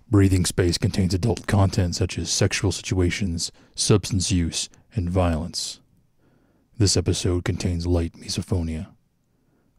Breathing space contains adult content such as sexual situations, substance use, and violence. This episode contains light misophonia.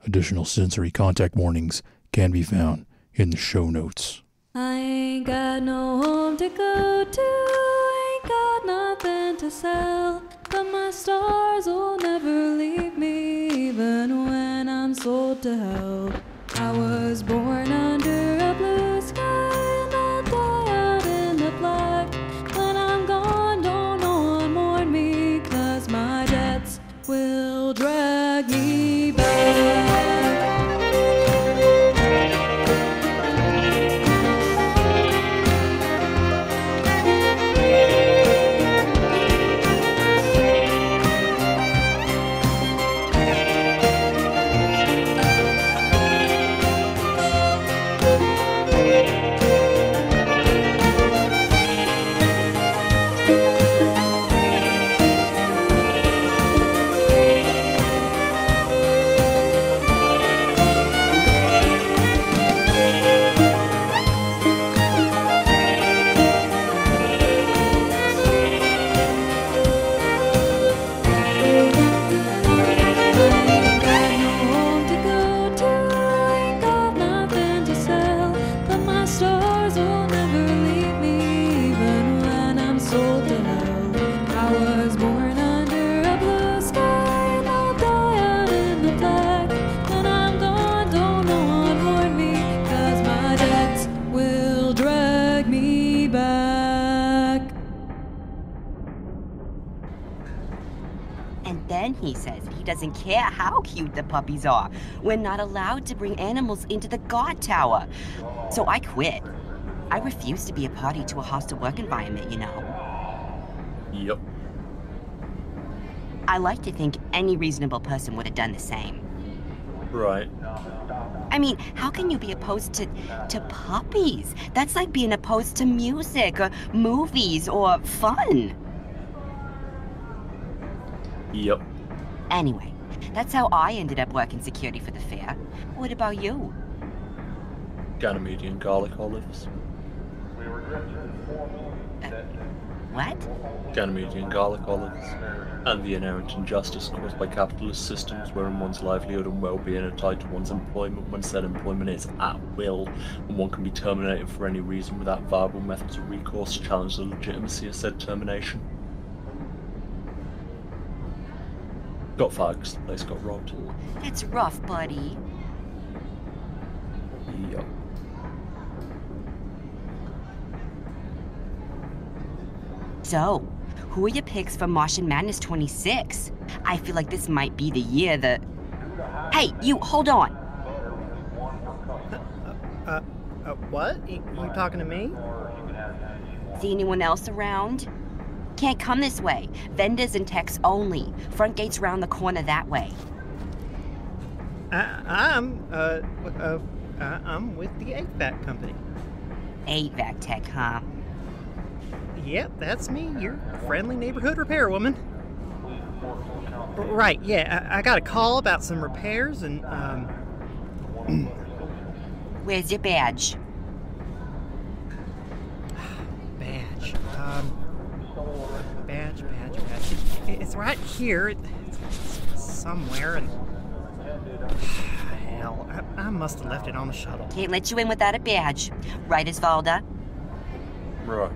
Additional sensory contact warnings can be found in the show notes. I ain't got no home to go to, ain't got nothing to sell, but my stars will never leave me, even when I'm sold to hell. I was born under a blue sky, and I'll die out in the black. When I'm gone, don't no one mourn me, 'cause my debts will drag me back. He says he doesn't care how cute the puppies are. We're not allowed to bring animals into the guard tower. So I quit. I refuse to be a party to a hostile work environment, you know. Yep. I like to think any reasonable person would have done the same. Right. I mean, how can you be opposed to puppies? That's like being opposed to music or movies or fun. Yep. Anyway, that's how I ended up working security for the fair. What about you? Ganymede garlic olives. What? Ganymede garlic olives. And the inherent injustice caused by capitalist systems wherein one's livelihood and well-being are tied to one's employment when said employment is at will, and one can be terminated for any reason without viable methods of recourse to challenge the legitimacy of said termination. Got fired because the place got robbed. That's rough, buddy. Yup. So, who are your picks for Martian Madness 26? I feel like this might be the year that... Hey, you, hold on! What? You talking to me? See anyone else around? Can't come this way. Vendors and techs only. Front gate's round the corner that way. I'm with the HVAC company. HVAC tech, huh? Yep, that's me, your friendly neighborhood repair woman. Right, yeah, I got a call about some repairs and, Where's your badge? Badge, Badge. It's right here. It's somewhere, and... Hell, I must have left it on the shuttle. Can't let you in without a badge. Right, Isvalda? Right.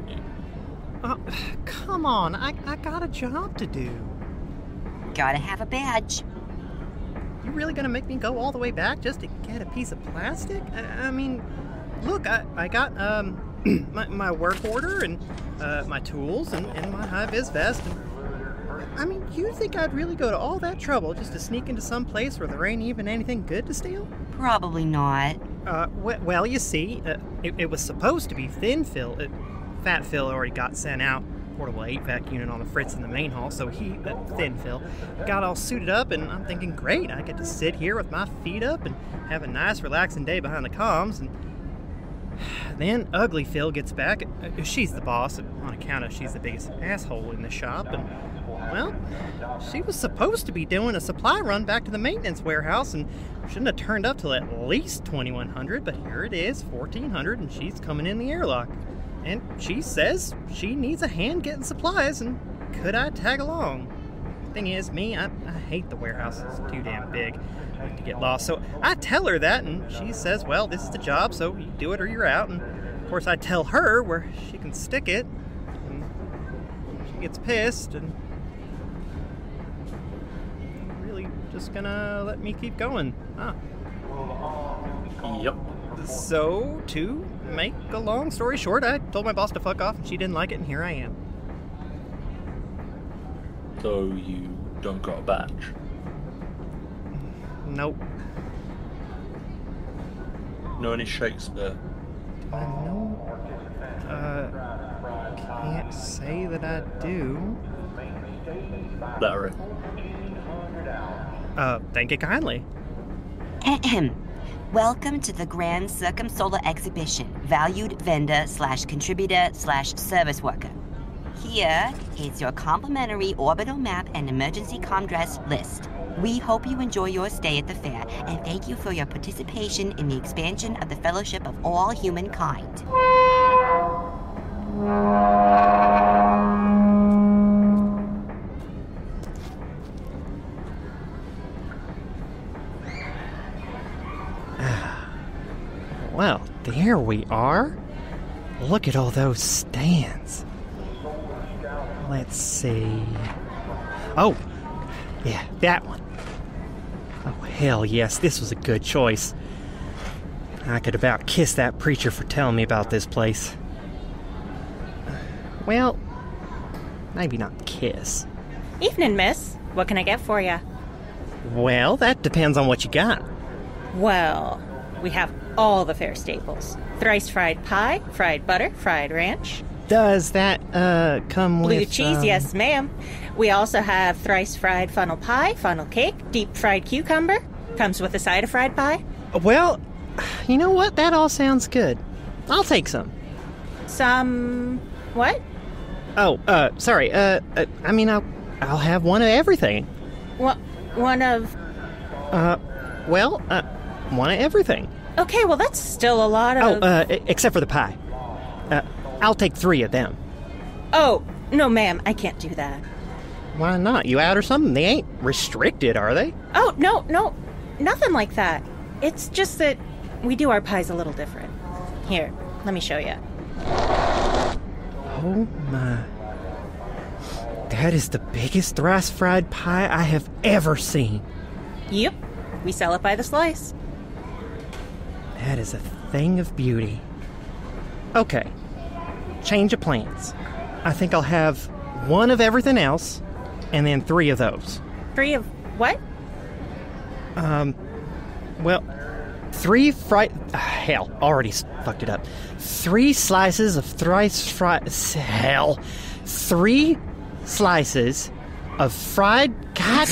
Come on, I got a job to do. Gotta have a badge. You really gonna make me go all the way back just to get a piece of plastic? I mean, look, I got, my work order and, my tools and my high-vis vest. And, I mean, you think I'd really go to all that trouble just to sneak into some place where there ain't even anything good to steal? Probably not. Well, you see, it was supposed to be thin fill. Fat Phil already got sent out. Portable HVAC unit on the fritz in the main hall, so he, Thin Phil, got all suited up, and I'm thinking, great, I get to sit here with my feet up and have a nice, relaxing day behind the comms, and Then Ugly Phil gets back. She's the boss, on account of she's the biggest asshole in the shop. And, well, she was supposed to be doing a supply run back to the maintenance warehouse and shouldn't have turned up till at least 2100, but here it is, 1400, and she's coming in the airlock. And she says she needs a hand getting supplies, and could I tag along? Thing is, me, I hate the warehouse. It's too damn big. I like to get lost. So I tell her that, and she says, well, this is the job, so you do it or you're out. And of course I tell her where she can stick it, and she gets pissed, and really just gonna let me keep going, huh? Yep. So, to make a long story short, I told my boss to fuck off, and she didn't like it, and here I am. So you don't got a badge? Nope. Know any Shakespeare? No. Can't say that I do. Larry. Thank you kindly. Ahem. Welcome to the Grand Circumsolar Exhibition, valued vendor/contributor/service worker. Here is your complimentary orbital map and emergency commdress list. We hope you enjoy your stay at the fair, and thank you for your participation in the expansion of the Fellowship of All Humankind. Well, there we are. Look at all those stands. Let's see. Oh, yeah, that one. Oh, hell yes, this was a good choice. I could about kiss that preacher for telling me about this place. Well, maybe not kiss. Evening, miss. What can I get for you? Well, that depends on what you got. Well, we have all the fair staples. Thrice fried pie, fried butter, fried ranch. Does that, come with... Blue cheese, yes, ma'am. We also have thrice fried funnel pie, funnel cake, deep fried cucumber. Comes with a side of fried pie. Well, you know what? That all sounds good. I'll take some. Some... what? Oh, sorry. I mean, I'll have one of everything. One of... one of everything. Okay, well, that's still a lot of... Except for the pie. I'll take 3 of them. Oh, no, ma'am, I can't do that. Why not? You out or something? They ain't restricted, are they? Oh, no, nothing like that. It's just that we do our pies a little different. Here, let me show you. Oh, my. That is the biggest thrice fried pie I have ever seen. Yep, we sell it by the slice. That is a thing of beauty. Okay. Change of plans. I think I'll have 1 of everything else, and then 3 of those. 3 of what? 3 fried... hell, already fucked it up. 3 slices of thrice fried... hell. 3 slices of fried... God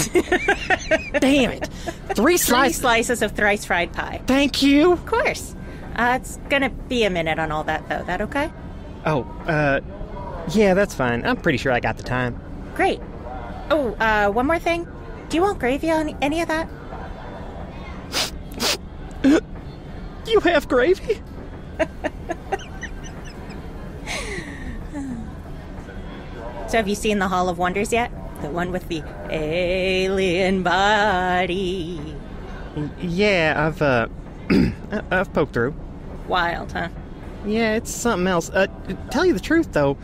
damn it. 3 slices of thrice fried pie. Thank you. Of course. It's gonna be a minute on all that, though. That okay? Oh, yeah, that's fine. I'm pretty sure I got the time. Great. Oh, one more thing. Do you want gravy on any of that? You have gravy? So have you seen the Hall of Wonders yet? The one with the alien body. Yeah, I've poked through. Wild, huh? Yeah, it's something else. Tell you the truth, though,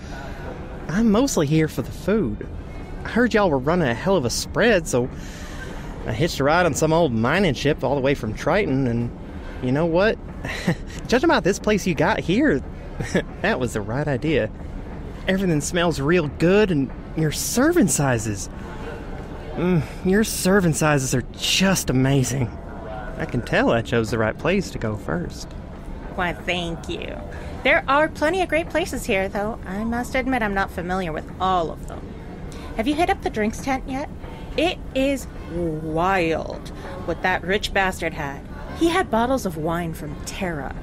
I'm mostly here for the food. I heard y'all were running a hell of a spread, so I hitched a ride on some old mining ship all the way from Triton, and you know what? Judging by this place you got here, that was the right idea. Everything smells real good, and your serving sizes. Your serving sizes are just amazing. I can tell I chose the right place to go first. Why, thank you. There are plenty of great places here, though I must admit I'm not familiar with all of them. Have you hit up the drinks tent yet? It is wild what that rich bastard had. He had bottles of wine from Terra.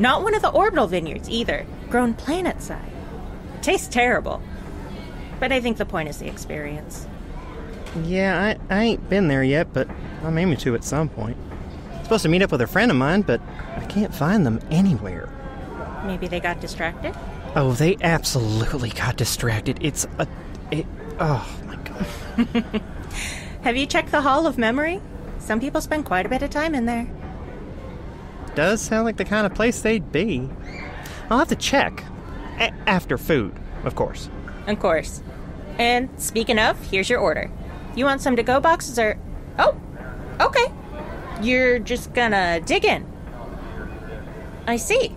Not one of the orbital vineyards, either. Grown planet-side. Tastes terrible. But I think the point is the experience. Yeah, I ain't been there yet, but I'm aiming to at some point. Supposed to meet up with a friend of mine, but I can't find them anywhere. Maybe they got distracted? Oh, they absolutely got distracted. Oh my god. Have you checked the Hall of Memory? Some people spend quite a bit of time in there. Does sound like the kind of place they'd be. I'll have to check. After food, of course. Of course. And speaking of, here's your order. You want some to-go boxes or... Oh, okay. You're just gonna dig in. I see.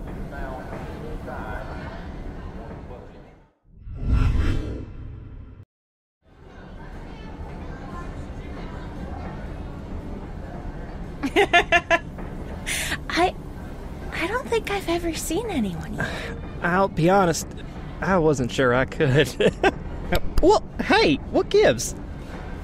I don't think I've ever seen anyone yet. I'll be honest, I wasn't sure I could. Well, hey, what gives?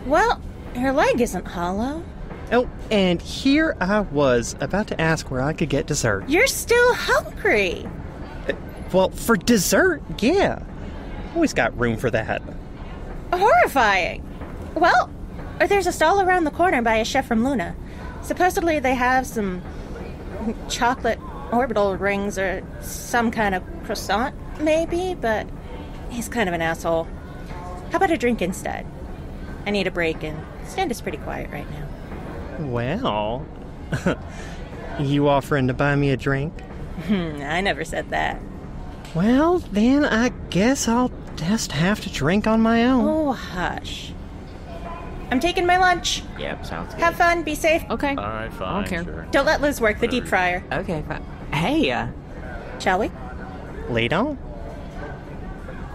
Well, her leg isn't hollow. Oh, and here I was about to ask where I could get dessert. You're still hungry. Well, for dessert, yeah. Always got room for that. Horrifying. Well, there's a stall around the corner by a chef from Luna. Supposedly they have some chocolate orbital rings or some kind of croissant, maybe, but he's kind of an asshole. How about a drink instead? I need a break, and Stand is pretty quiet right now. Well, you offering to buy me a drink? I never said that. Well, then I guess I'll just have to drink on my own. Oh, hush. I'm taking my lunch. Yep, sounds good. Have fun, be safe. Okay. Alright, fine, I don't care. sure. Don't let Liz work the deep fryer. Okay, fine. Hey, Shall we? Lead on.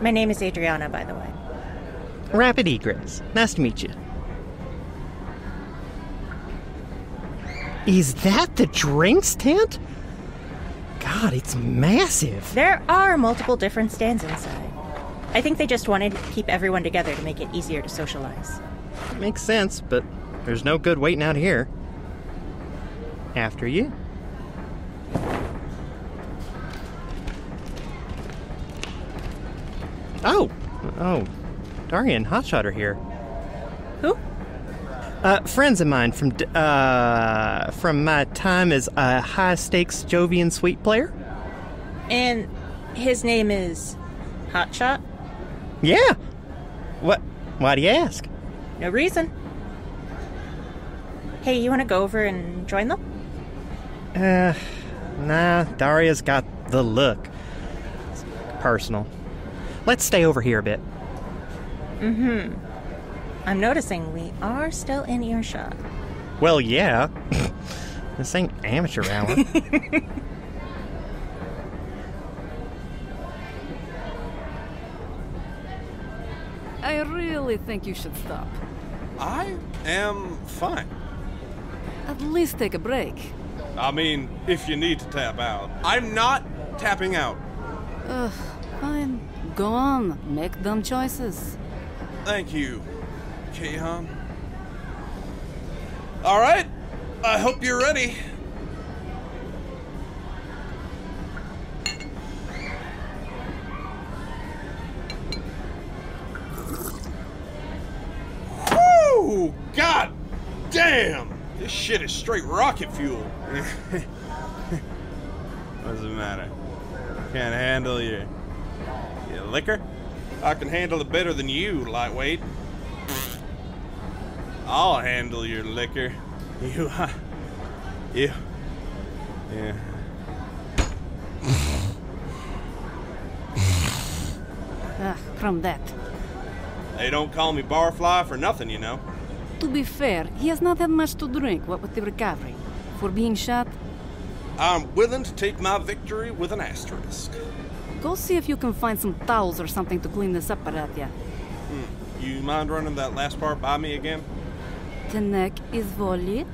My name is Adriana, by the way. Rapid egress. Nice to meet you. Is that the drinks tent? God, it's massive. There are multiple different stands inside. I think they just wanted to keep everyone together to make it easier to socialize. Makes sense, but there's no good waiting out here. After you. Oh, Daria and Hotshot are here. Who? Friends of mine from my time as a high-stakes Jovian suite player. And his name is Hotshot? Yeah. What? Why do you ask? No reason. Hey, you want to go over and join them? Nah, Daria's got the look. It's personal. Let's stay over here a bit. I'm noticing we are still in earshot. Well, yeah. This ain't amateur hour. I really think you should stop. I am fine. At least take a break. I mean, if you need to tap out. I'm not tapping out. Fine. Go on. Make dumb choices. Thank you, Kahan. All right. I hope you're ready. Woo! God damn! This shit is straight rocket fuel. What's the matter? Can't handle your liquor? I can handle it better than you, lightweight. I'll handle your liquor. Yeah. From that. They don't call me Barfly for nothing, you know. To be fair, he has not had much to drink, what with the recovery. For being shot, I'm willing to take my victory with an asterisk. go see if you can find some towels or something to clean this up, Obadiah. You mind running that last part by me again? The neck is volit.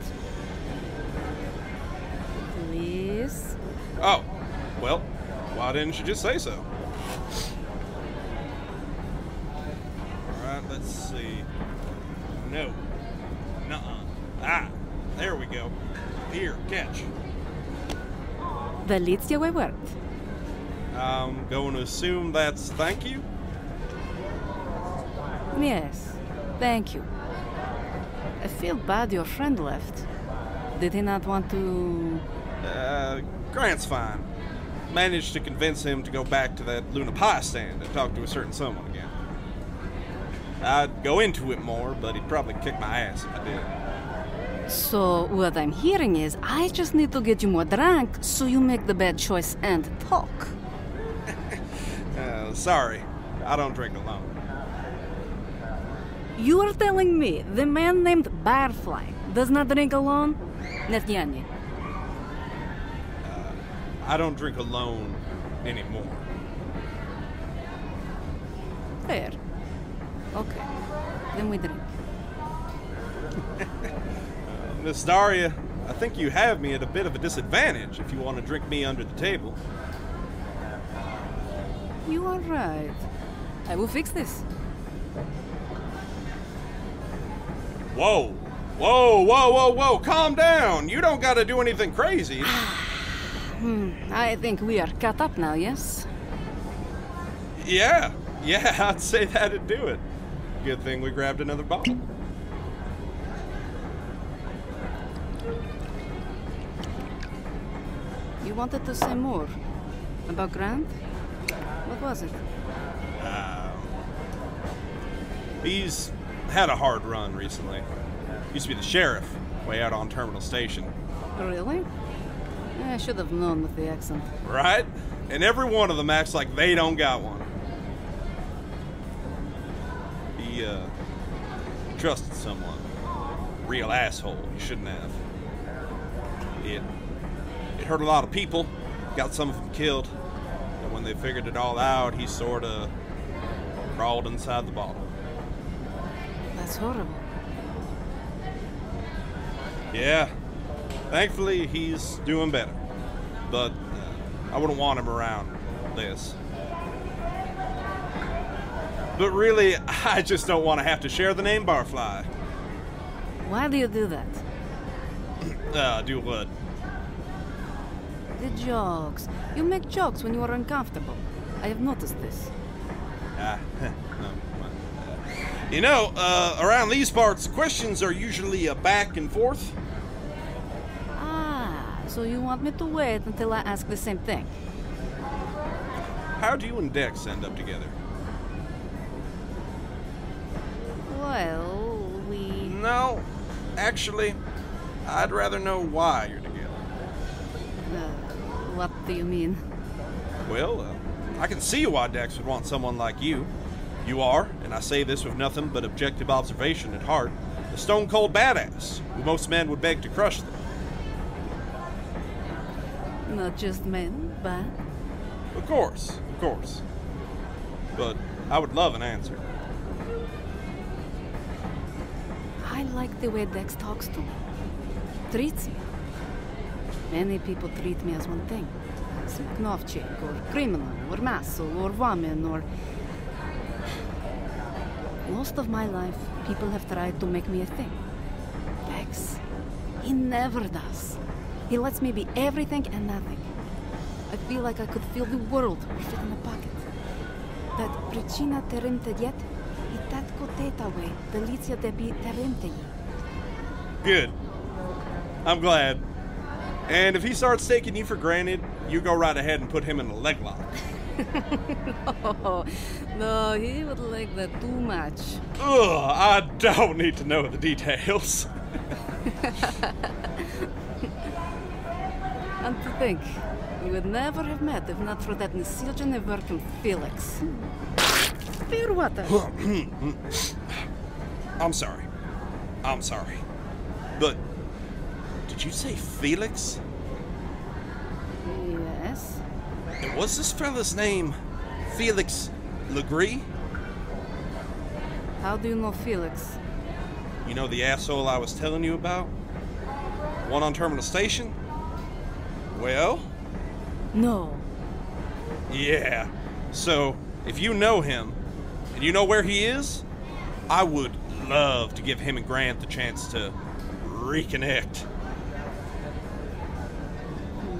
Please. Oh, well, why didn't you just say so? Alright, let's see. No. Nuh-uh. Ah, there we go. Here, catch. Velitsia word. I'm going to assume that's thank you? Yes, thank you. I feel bad your friend left. Did he not want to... Grant's fine. Managed to convince him to go back to that Luna Pie stand and talk to a certain someone again. I'd go into it more, but he'd probably kick my ass if I did. So what I'm hearing is I just need to get you more drunk so you make the bad choice and talk. Sorry, I don't drink alone. You are telling me the man named Barfly does not drink alone? Netjani. I don't drink alone anymore. Fair. Okay. Then we drink. Miss Daria, I think you have me at a bit of a disadvantage if you want to drink me under the table. You are right. I will fix this. Whoa! Whoa, whoa, whoa, whoa! Calm down! You don't gotta do anything crazy. I think we are caught up now, yes? Yeah, I'd say that'd do it. Good thing we grabbed another bottle. You wanted to say more about Grant? What was it? He's had a hard run recently. Used to be the sheriff, way out on Terminal Station. Really? I should have known with the accent. Right? And every one of them acts like they don't got one. He, trusted someone. Real asshole. He shouldn't have. It hurt a lot of people. Got some of them killed. And when they figured it all out, he sorta crawled inside the bottle. That's horrible. Yeah. Thankfully, he's doing better. But I wouldn't want him around this. But really, I just don't want to have to share the name Barfly. Why do you do that? Do what? The jokes. You make jokes when you are uncomfortable. I have noticed this. You know, around these parts, questions are usually a back and forth. So you want me to wait until I ask the same thing? How do you and Dex end up together? Well, we... No, actually, I'd rather know why you're together. What do you mean? Well, I can see why Dex would want someone like you. You are, and I say this with nothing but objective observation at heart, a stone-cold badass who most men would beg to crush them. Not just men, but... Of course. But I would love an answer. I like the way Dex talks to me. Treats me. Many people treat me as one thing. Smaknovchik, or criminal, or muscle, or woman, or... Most of my life, people have tried to make me a thing. Dex, he never does. He lets me be everything and nothing. I feel like I could feel the world fit in a pocket. That pricina terimte yet, I tatko tetawe, delicia debi terimte. Good. I'm glad. And if he starts taking you for granted, you go right ahead and put him in a leg lock. No, he would like that too much. Ugh, I don't need to know the details. And to think, we would never have met if not for that Nisiljan working Felix. Beer water. I'm sorry. But, did you say Felix? Yes. And what's this fella's name? Felix Legree? How do you know Felix? You know the asshole I was telling you about? One on Terminal Station? Well? No. Yeah. So, if you know him, and you know where he is, I would love to give him and Grant the chance to reconnect.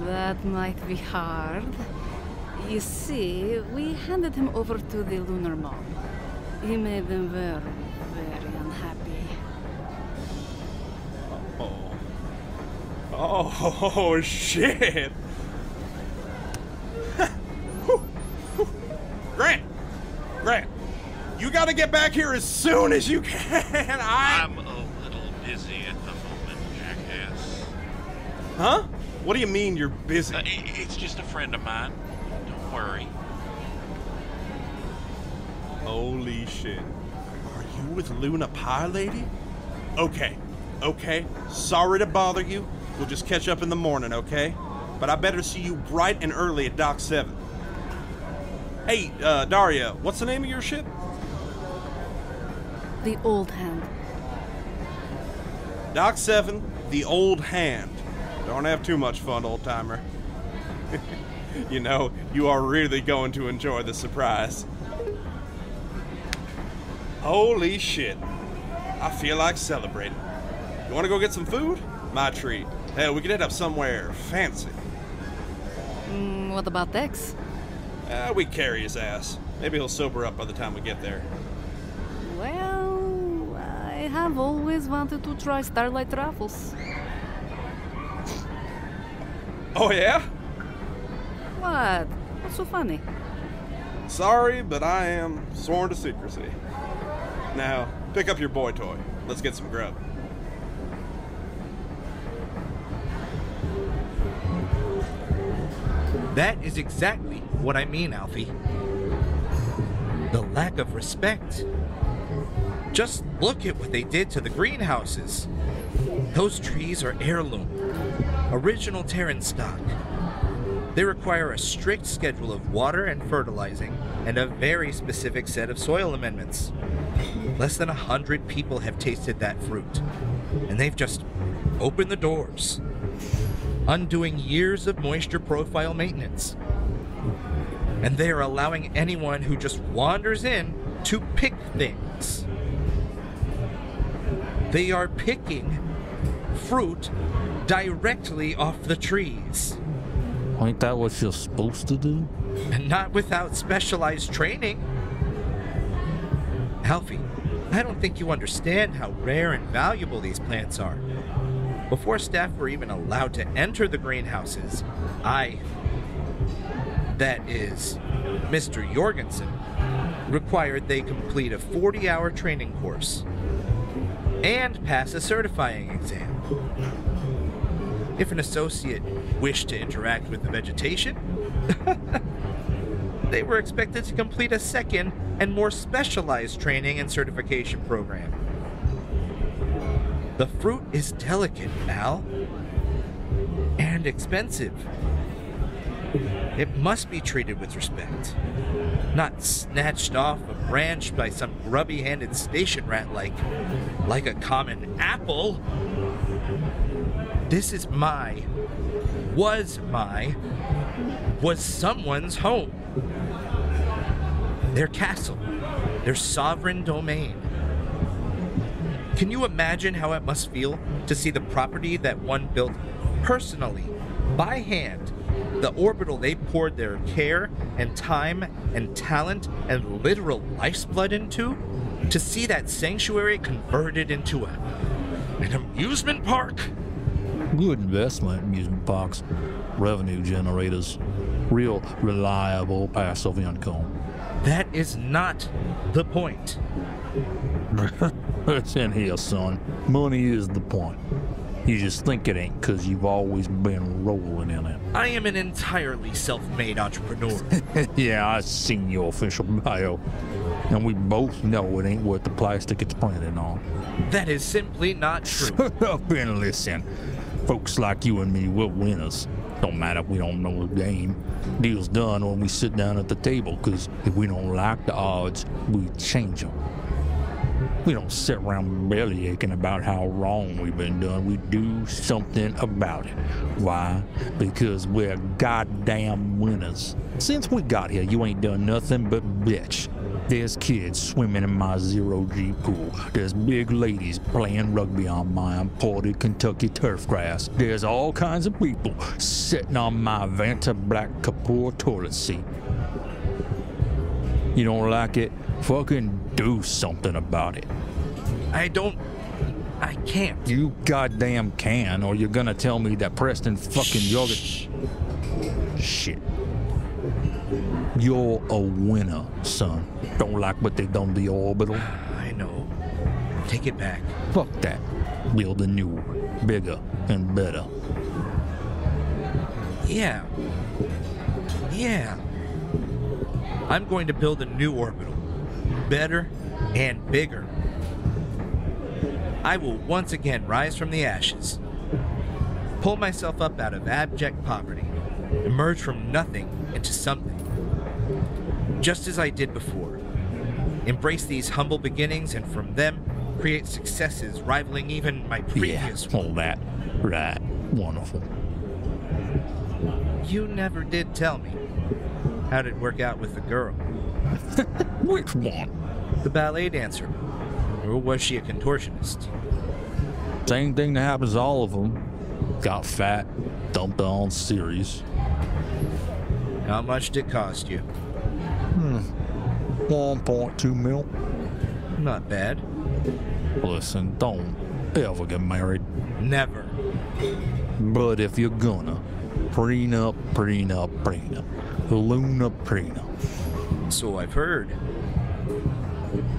That might be hard. You see, we handed him over to the lunar mob. He made them very, very unhappy. Oh, shit! Grant, you gotta get back here as soon as you can. I'm a little busy at the moment, jackass. Huh? What do you mean you're busy? It's just a friend of mine. Don't worry. Holy shit. Are you with Luna Pie Lady? Okay. Sorry to bother you. We'll just catch up in the morning, okay? But I better see you bright and early at Dock 7. Hey, Daria, what's the name of your ship? The Old Hand. Dock 7, the Old Hand. Don't have too much fun, old-timer. You know, you are really going to enjoy the surprise. Holy shit. I feel like celebrating. You want to go get some food? My treat. Hell, we could head up somewhere fancy. What about Dex? We carry his ass. Maybe he'll sober up by the time we get there. Well, I have always wanted to try Starlight Raffles. Oh, yeah? What? What's so funny? Sorry, but I am sworn to secrecy. Now, pick up your boy toy. Let's get some grub. That is exactly what I mean, Alfie. The lack of respect. Just look at what they did to the greenhouses. Those trees are heirloom, original Terran stock. They require a strict schedule of water and fertilizing, and a very specific set of soil amendments. Less than 100 people have tasted that fruit, and they've just opened the doors, undoing years of moisture profile maintenance. And they are allowing anyone who just wanders in to pick things. They are picking fruit directly off the trees. Ain't that what you're supposed to do? And not without specialized training. Alfie, I don't think you understand how rare and valuable these plants are. Before staff were even allowed to enter the greenhouses, that is, Mr. Jorgensen, required they complete a 40-hour training course and pass a certifying exam. If an associate wished to interact with the vegetation, they were expected to complete a second and more specialized training and certification program. The fruit is delicate, Al, and expensive. It must be treated with respect, not snatched off a branch by some grubby-handed station rat like a common apple. This is was someone's home. Their castle, their sovereign domain. Can you imagine how it must feel to see the property that one built personally, by hand, the orbital they poured their care and time and talent and literal life's blood into, to see that sanctuary converted into an amusement park? Good investment, amusement parks, revenue generators, real reliable passive income. That is not the point. It's in here, son. Money is the point. You just think it ain't because you've always been rolling in it. I am an entirely self-made entrepreneur. Yeah, I seen your official bio. And we both know it ain't worth the plastic it's printed on. That is simply not true. Shut up and listen. Folks like you and me, we're winners. Don't matter if we don't know the game. Deal's done when we sit down at the table, because if we don't like the odds, we change them. We don't sit around belly aching about how wrong we've been done. We do something about it. Why? Because we're goddamn winners. Since we got here, you ain't done nothing but bitch. There's kids swimming in my zero-G pool. There's big ladies playing rugby on my imported Kentucky turf grass. There's all kinds of people sitting on my Vanta Black Kapoor toilet seat. You don't like it? Fucking do something about it. I can't. You goddamn can, or you're gonna tell me that Preston fucking yogurt... Shit. You're a winner, son. Don't like what they done to the orbital? I know. Take it back. Fuck that. Build a new, bigger, and better. Yeah. I'm going to build a new orbital. Better and bigger. I will once again rise from the ashes. Pull myself up out of abject poverty. Emerge from nothing into something. Just as I did before. Embrace these humble beginnings and from them create successes rivaling even my previous all that. Right. Wonderful. You never did tell me. How'd it work out with the girl? Which one? The ballet dancer. Or was she a contortionist? Same thing that happens to all of them. Got fat, dumped on series. How much did it cost you? 1.2 mil. Not bad. Listen, don't ever get married. Never. But if you're gonna, prenup. Luna prenup. So I've heard.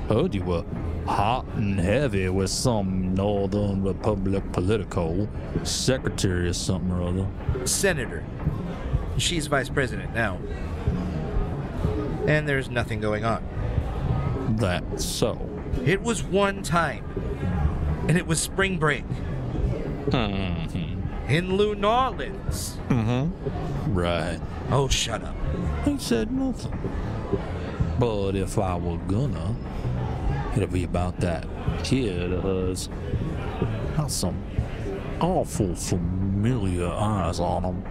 Heard you were hot and heavy with some Northern Republic political secretary or something or other. Senator. She's vice president now. And there's nothing going on. That's so. It was one time. And it was spring break. In New Orleans. Right. Oh, shut up. He said nothing. But if I were gonna, it'll be about that kid of hers. Got some awful familiar eyes on him.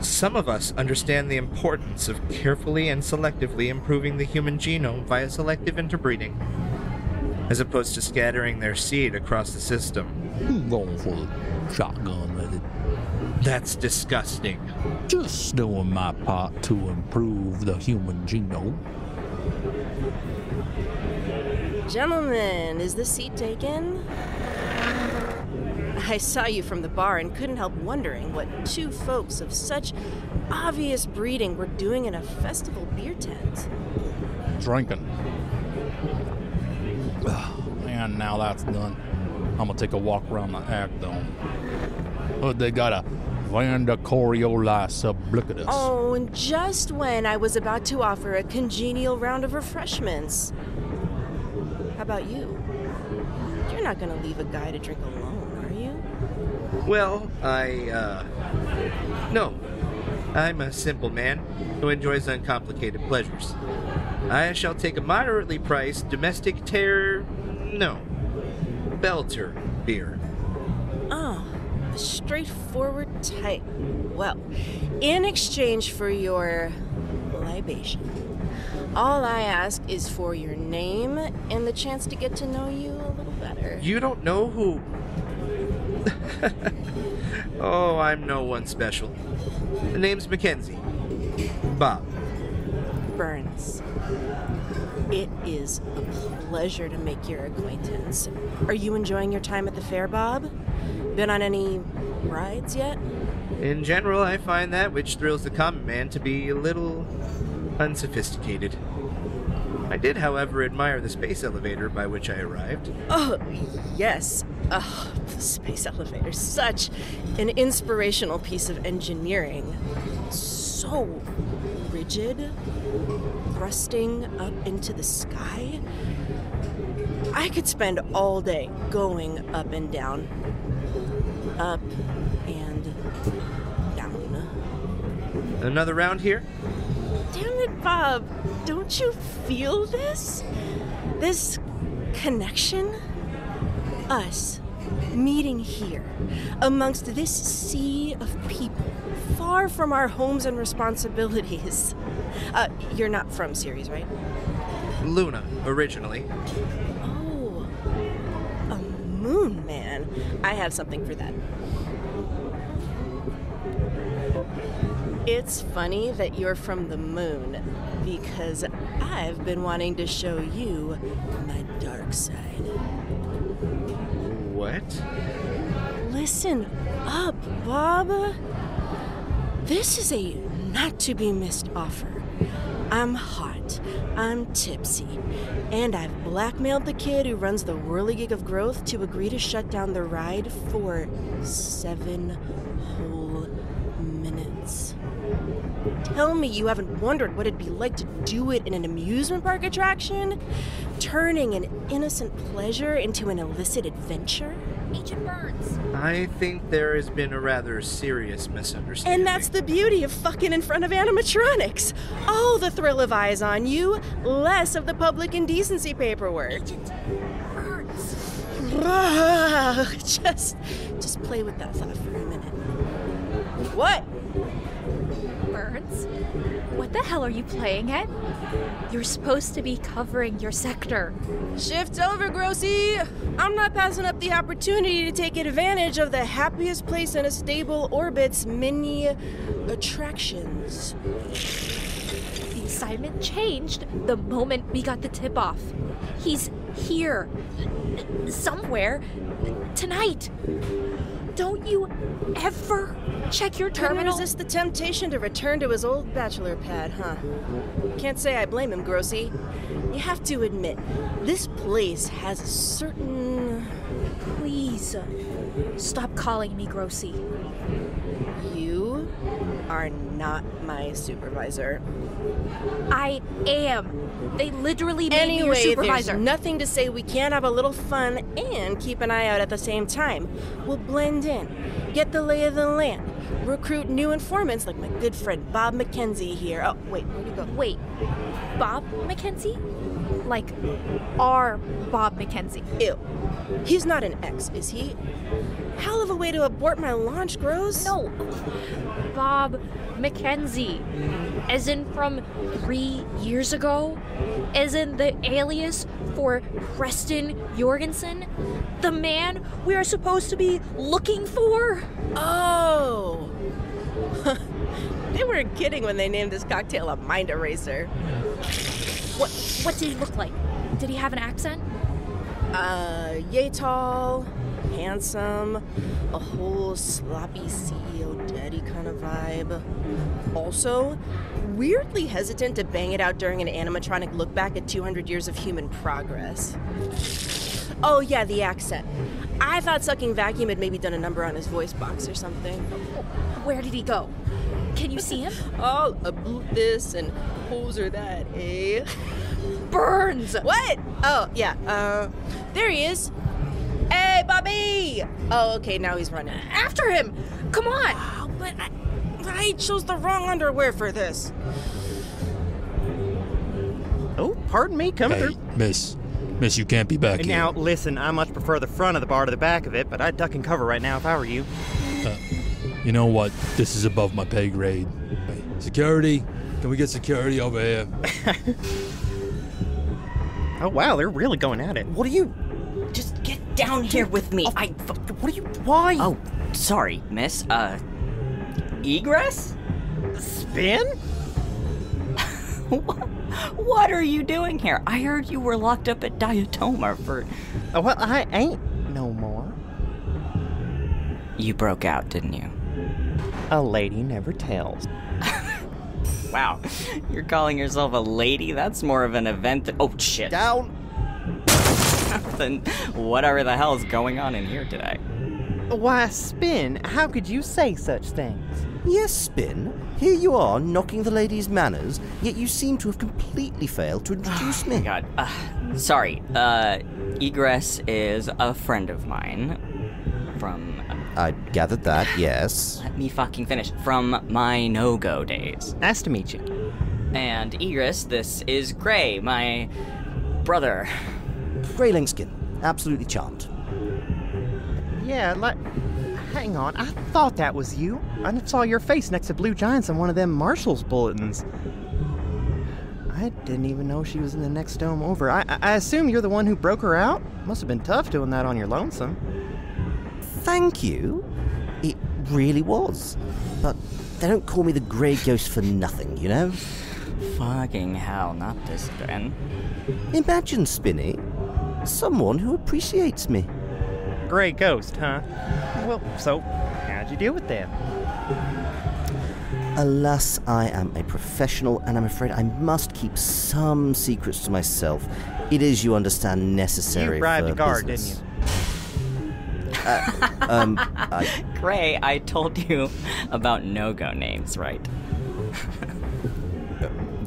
Some of us understand the importance of carefully and selectively improving the human genome via selective interbreeding, as opposed to scattering their seed across the system. Going for the shotgun method. That's disgusting. Just doing my part to improve the human genome. Gentlemen, is the seat taken? I saw you from the bar and couldn't help wondering what two folks of such obvious breeding were doing in a festival beer tent. Drinking. And now that's done. I'm gonna take a walk around the act dome. Oh, they got a Vanda Coriolis sublicatus. Oh, and just when I was about to offer a congenial round of refreshments. How about you? You're not gonna leave a guy to drink alone, are you? Well, no. I'm a simple man who enjoys uncomplicated pleasures. I shall take a moderately priced domestic Belter beer. Oh, a straightforward type. Well, in exchange for your libation, all I ask is for your name and the chance to get to know you a little better. You don't know who... Oh, I'm no one special. The name's Mackenzie. Bob. Burns. It is a pleasure to make your acquaintance. Are you enjoying your time at the fair, Bob? Been on any rides yet? In general, I find that which thrills the common man to be a little unsophisticated. I did, however, admire the space elevator by which I arrived. Oh, yes. Oh, the space elevator. Such an inspirational piece of engineering. So rigid, thrusting up into the sky. I could spend all day going up and down. Up and down. Another round here? Damn it, Bob. Don't you feel this? This connection? Us meeting here, amongst this sea of people, far from our homes and responsibilities. You're not from Ceres, right? Luna, originally. Oh, a moon man. I have something for that. It's funny that you're from the moon, because I've been wanting to show you my dark side. What? Listen up, Bob. This is a not-to-be-missed offer. I'm hot, I'm tipsy, and I've blackmailed the kid who runs the whirligig of growth to agree to shut down the ride for 7 whole minutes. Tell me you haven't wondered what it'd be like to do it in an amusement park attraction? Turning an innocent pleasure into an illicit adventure? Agent Burns. I think there has been a rather serious misunderstanding. And that's the beauty of fucking in front of animatronics. All the thrill of eyes on you, less of the public indecency paperwork. Agent Burns. Just play with that thought for a minute. What? Burns? What the hell are you playing at? You're supposed to be covering your sector. Shift over, Grossy. I'm not passing up the opportunity to take advantage of the happiest place in a stable orbit's many attractions. The assignment changed the moment we got the tip off. He's here. Somewhere. Tonight. Don't you ever check your terminal? Couldn't resist the temptation to return to his old bachelor pad, huh? Can't say I blame him, Grossy. You have to admit, this place has a certain... Please, stop calling me Grossy. You are not my supervisor. I am. They literally made me your Anyway, supervisor. there's nothing to say we can't have a little fun and keep an eye out at the same time. We'll blend in, get the lay of the land, recruit new informants like my good friend Bob McKenzie here. Oh, wait, where'd he go? Wait, Bob McKenzie? Like, our Bob McKenzie. Ew. He's not an ex, is he? Hell of a way to abort my launch, Gross. No. Bob McKenzie. As in from 3 years ago? As in the alias for Preston Jorgensen? The man we are supposed to be looking for? Oh. They weren't kidding when they named this cocktail a mind eraser. What did he look like? Did he have an accent? Yay tall, handsome, a whole sloppy CEO daddy kind of vibe. Also, weirdly hesitant to bang it out during an animatronic look back at 200 years of human progress. Oh yeah, the accent. I thought sucking vacuum had maybe done a number on his voice box or something. Where did he go? Can you see him? All a boot this and poser that, eh? Burns! What? Oh, yeah, there he is. Hey, Bobby! Oh, okay, now he's running. After him! Come on! Oh, but I chose the wrong underwear for this. Oh, pardon me, come through. Miss, you can't be back here. Now, listen, I much prefer the front of the bar to the back of it, but I'd duck and cover right now if I were you. You know what? This is above my pay grade. Hey, security? Can we get security over here? Oh, wow, they're really going at it. What are you... Just get down here with me. Oh, what are you... Why? Oh, sorry, miss. Egress? Spin? What are you doing here? I heard you were locked up at Diatoma for... Oh, well, I ain't no more. You broke out, didn't you? A lady never tells. Wow, you're calling yourself a lady? That's more of an event than... Oh, shit. Down! Then whatever the hell is going on in here today. Why, Spin, how could you say such things? Yes, Spin. Here you are, knocking the lady's manners, yet you seem to have completely failed to introduce me. Oh, my God. Sorry. Egress is a friend of mine from... I gathered that, yes. Let me fucking finish. From my no-go days. Nice to meet you. And Egress, this is Gray, my brother. Grey Linkskin. Absolutely charmed. Yeah, hang on. I thought that was you. I saw your face next to Blue Giants on one of them Marshall's bulletins. I didn't even know she was in the next dome over. I assume you're the one who broke her out? Must have been tough doing that on your lonesome. Thank you. It really was. But they don't call me the Grey Ghost for nothing, you know? Fucking hell, not this again. Imagine, Spinny, someone who appreciates me. Grey Ghost, huh? Well, so, how'd you deal with that? Alas, I am a professional, and I'm afraid I must keep some secrets to myself. It is, you understand, necessary You bribed for the guard, business. didn't you? Gray, I told you about no-go names, right?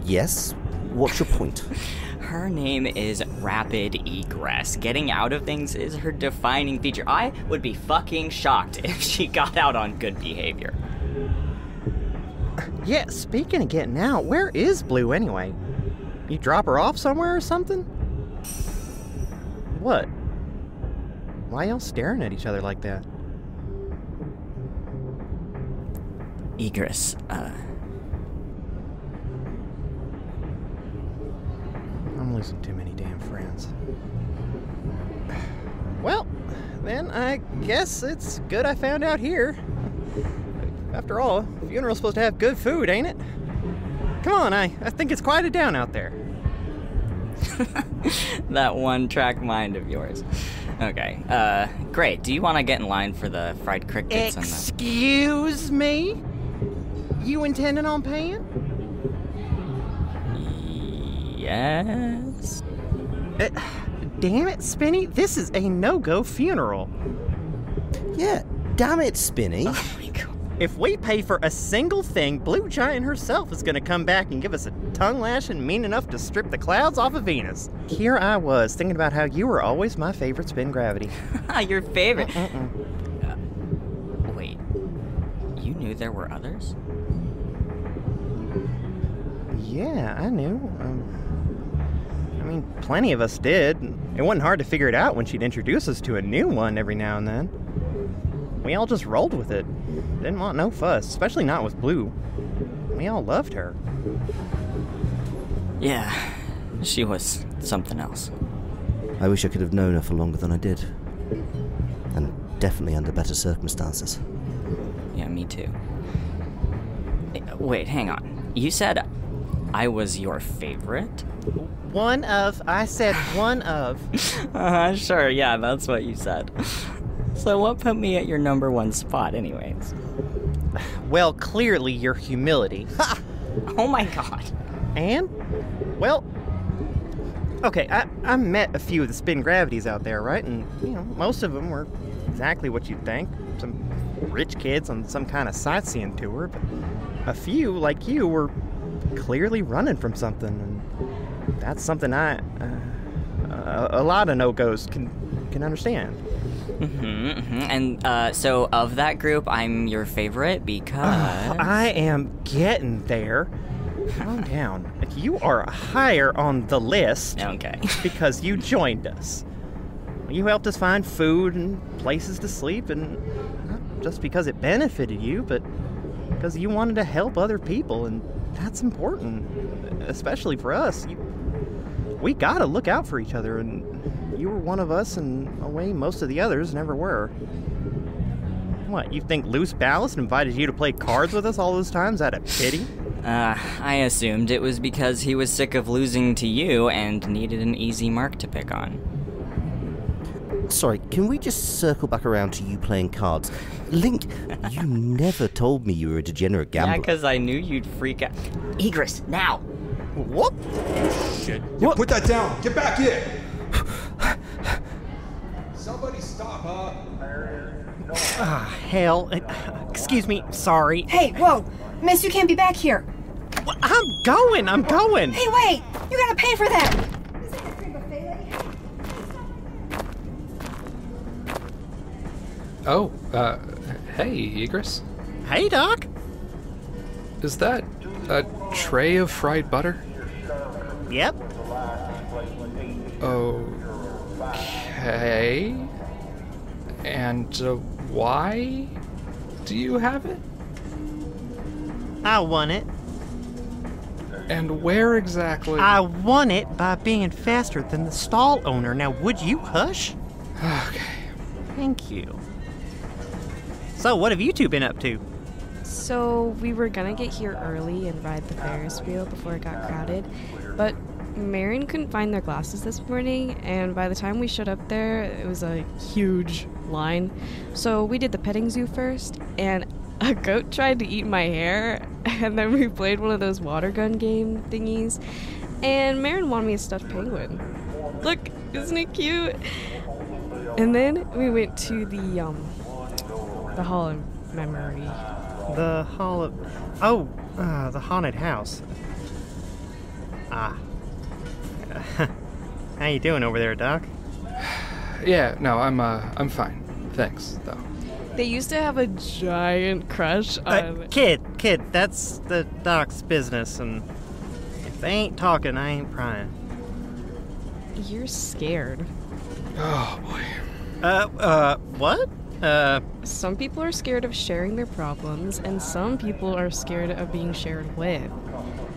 Yes? What's your point? Her name is Rapid Egress. Getting out of things is her defining feature. I would be fucking shocked if she got out on good behavior. Yeah, speaking of getting out, where is Blue anyway? You drop her off somewhere or something? What? Why y'all staring at each other like that? Egress, I'm losing too many damn friends. Well, then I guess it's good I found out here. After all, a funeral's supposed to have good food, ain't it? Come on, I think it's quieted down out there. That one-track mind of yours. Okay, great. Do you want to get in line for the fried crickets and the... Excuse me? You intending on paying? Yes? Damn it, Spinny. This is a no-go funeral. Yeah, damn it, Spinny. Oh my god. If we pay for a single thing, Blue Giant herself is going to come back and give us a tongue lashing mean enough to strip the clouds off of Venus. Here I was, thinking about how you were always my favorite spin gravity. Your favorite? Wait. You knew there were others? Yeah, I knew. I mean, plenty of us did. It wasn't hard to figure it out when she'd introduce us to a new one every now and then. We all just rolled with it. Didn't want no fuss, especially not with Blue. We all loved her. Yeah, she was something else. I wish I could have known her for longer than I did. And definitely under better circumstances. Yeah, me too. Wait, hang on. You said I was your favorite? One of. I said one of. Sure, yeah, that's what you said. So what put me at your number one spot anyways? Well, clearly your humility. Ha! Oh my god. And? Well, okay, I met a few of the spin gravities out there, right? And, you know, most of them were exactly what you'd think. Some rich kids on some kind of sightseeing tour, but a few, like you, were clearly running from something, and that's something a lot of no-goes can understand. And so of that group, I'm your favorite because... I am getting there. Calm down. You are higher on the list. Okay. Because you joined us. You helped us find food and places to sleep, and not just because it benefited you, but because you wanted to help other people, and that's important, especially for us. We gotta look out for each other, and you were one of us in a way most of the others never were. What, you think Loose Ballast invited you to play cards with us all those times out of pity? I assumed it was because he was sick of losing to you and needed an easy mark to pick on. Sorry, can we just circle back around to you playing cards? Link, you never told me you were a degenerate gambler. Yeah, because I knew you'd freak out. Egress, now! What? Shit. Yo, put that down! Get back here! Somebody stop, huh? Hell. Excuse me, sorry. Hey, whoa! Miss, you can't be back here. I'm going! Hey, wait! You gotta pay for that! Oh, hey, Egress. Hey, Doc. Is that a tray of fried butter? Yep. Okay. And why do you have it? I won it. And where exactly? I won it by being faster than the stall owner. Now, would you hush? Okay. Thank you. So, what have you two been up to? So, we were gonna get here early and ride the Ferris wheel before it got crowded, but Marion couldn't find their glasses this morning, and by the time we showed up there, it was a huge line. So we did the petting zoo first, and a goat tried to eat my hair, and then we played one of those water gun game thingies, and Marion wanted me a stuffed penguin. Look, isn't it cute? And then we went to the Hall of Memory. The Hall of... the haunted house. Ah. How you doing over there, Doc? Yeah, no, I'm fine. Thanks, though. They used to have a giant crush on... Kid, that's the Doc's business, and if they ain't talking, I ain't prying. You're scared. Oh, boy. What? Some people are scared of sharing their problems, and some people are scared of being shared with.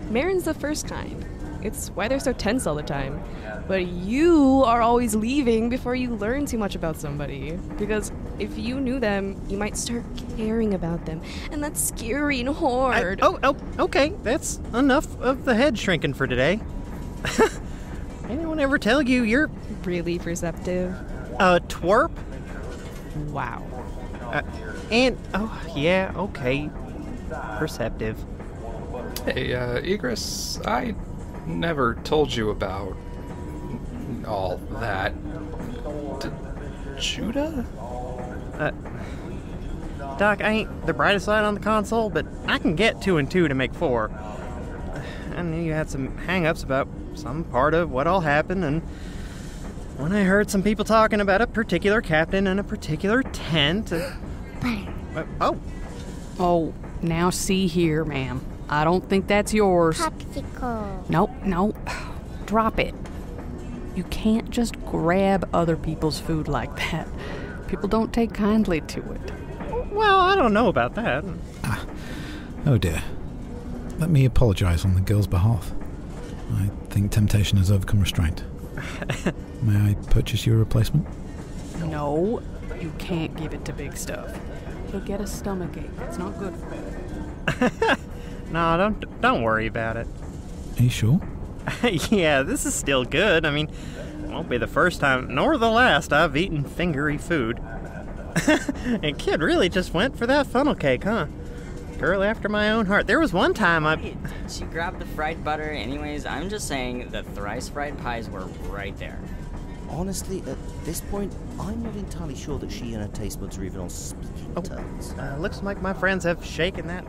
Marion's the first kind. It's why they're so tense all the time. But you are always leaving before you learn too much about somebody. Because if you knew them, you might start caring about them. And that's scary and hard. Okay. That's enough of the head shrinking for today. Anyone ever tell you you're... really perceptive? Twerp? Wow. Okay. Perceptive. Hey, Egress, I never told you about all that. Judah? Doc, I ain't the brightest light on the console, but I can get 2 and 2 to make 4. I knew you had some hang-ups about some part of what all happened, and when I heard some people talking about a particular captain and a particular tent... Oh, now see here, ma'am. I don't think that's yours. Popsicle. Nope. Drop it. You can't just grab other people's food like that. People don't take kindly to it. Well, I don't know about that. Oh dear. Let me apologize on the girl's behalf. I think temptation has overcome restraint. May I purchase you a replacement? No, you can't give it to Big Stuff. He'll get a stomachache. It's not good for him. No, don't worry about it. Are you sure? Yeah, this is still good. I mean, it won't be the first time, nor the last, I've eaten fingery food. And Kid really just went for that funnel cake, huh? Girl after my own heart. There was one time She grabbed the fried butter. Anyways, I'm just saying the thrice fried pies were right there. Honestly, at this point, I'm not entirely sure that she and her taste buds are even on speaking terms. Looks like my friends have shaken that.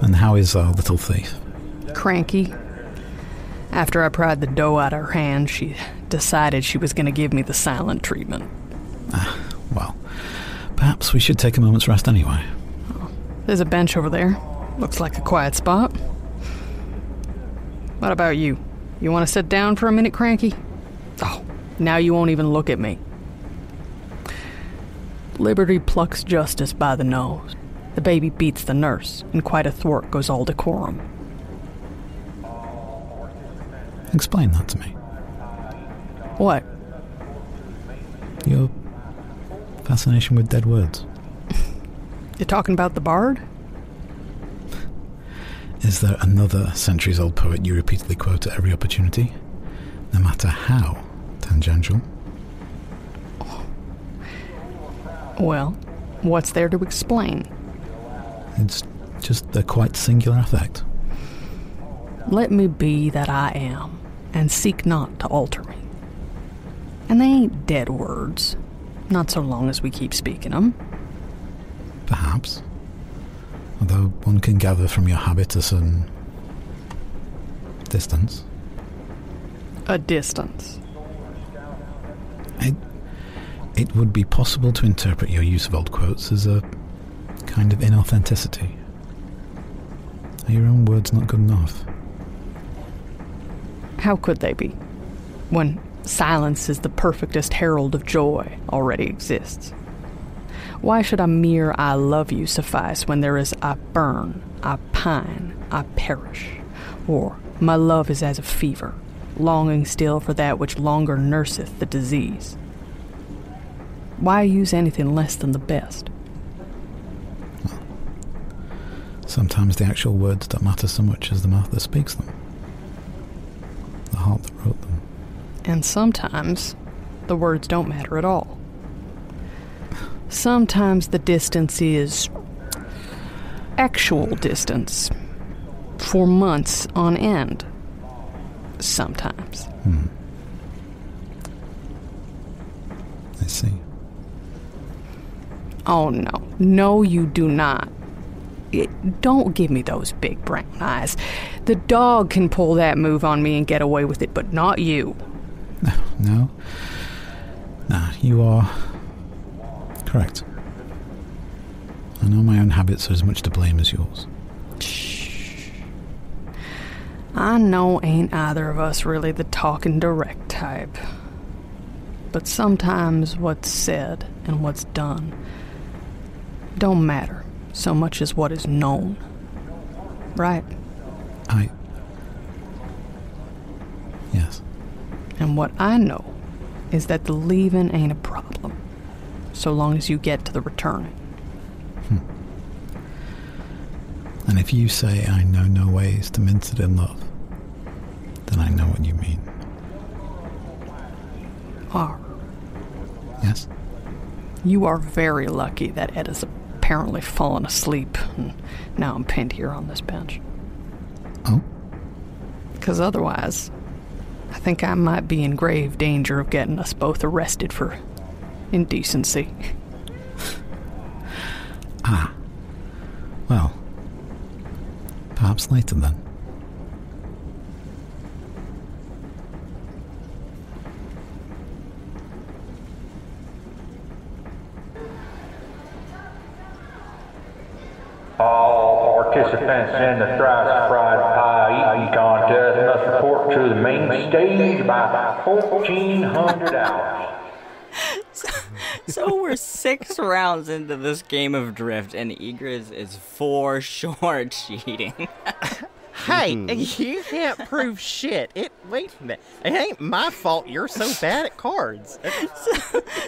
And how is our little thief? Cranky. After I pried the dough out of her hand, she decided she was going to give me the silent treatment. Well, perhaps we should take a moment's rest anyway. There's a bench over there. Looks like a quiet spot. What about you? You want to sit down for a minute, Cranky? Oh, now you won't even look at me. Liberty plucks justice by the nose. The baby beats the nurse, and quite a thwart goes all decorum. Explain that to me. What? Your fascination with dead words. You're talking about the bard? Is there another centuries-old poet you repeatedly quote at every opportunity, no matter how tangential? Well, what's there to explain? It's just a quite singular effect. Let me be that I am, and seek not to alter me. And they ain't dead words, not so long as we keep speaking them. Perhaps. Although one can gather from your habit a certain distance. A distance. It would be possible to interpret your use of old quotes as a kind of inauthenticity. Are your own words not good enough? How could they be, when silence is the perfectest herald of joy already exists? Why should a mere I love you suffice when there is I burn, I pine, I perish. Or, my love is as a fever, longing still for that which longer nurseth the disease. Why use anything less than the best? Sometimes the actual words don't matter so much as the mouth that speaks them. The heart that wrote them. And sometimes the words don't matter at all. Sometimes the distance is actual distance for months on end. Sometimes. I see. Oh, no. No, you do not. Don't give me those big brown eyes. The dog can pull that move on me and get away with it, but not you. No. Nah, you are correct. I know my own habits are as much to blame as yours. Shh. I know ain't either of us really the talking direct type. But sometimes what's said and what's done don't matter so much as what is known. Right? Yes. And what I know is that the leaving ain't a problem, so long as you get to the returning. And if you say I know no ways to mince it in love, then I know what you mean. Are. Yes? You are very lucky that Ed has apparently fallen asleep, and now I'm pinned here on this bench. Oh? Because otherwise, I think I might be in grave danger of getting us both arrested for indecency. Well, perhaps later then. All participants in the thrice fried pie eating contest must report to the main stage by 1400 hours. So we're 6 rounds into this game of drift, and Egress is for sure cheating. Hey, you can't prove shit. Wait a minute. It ain't my fault you're so bad at cards.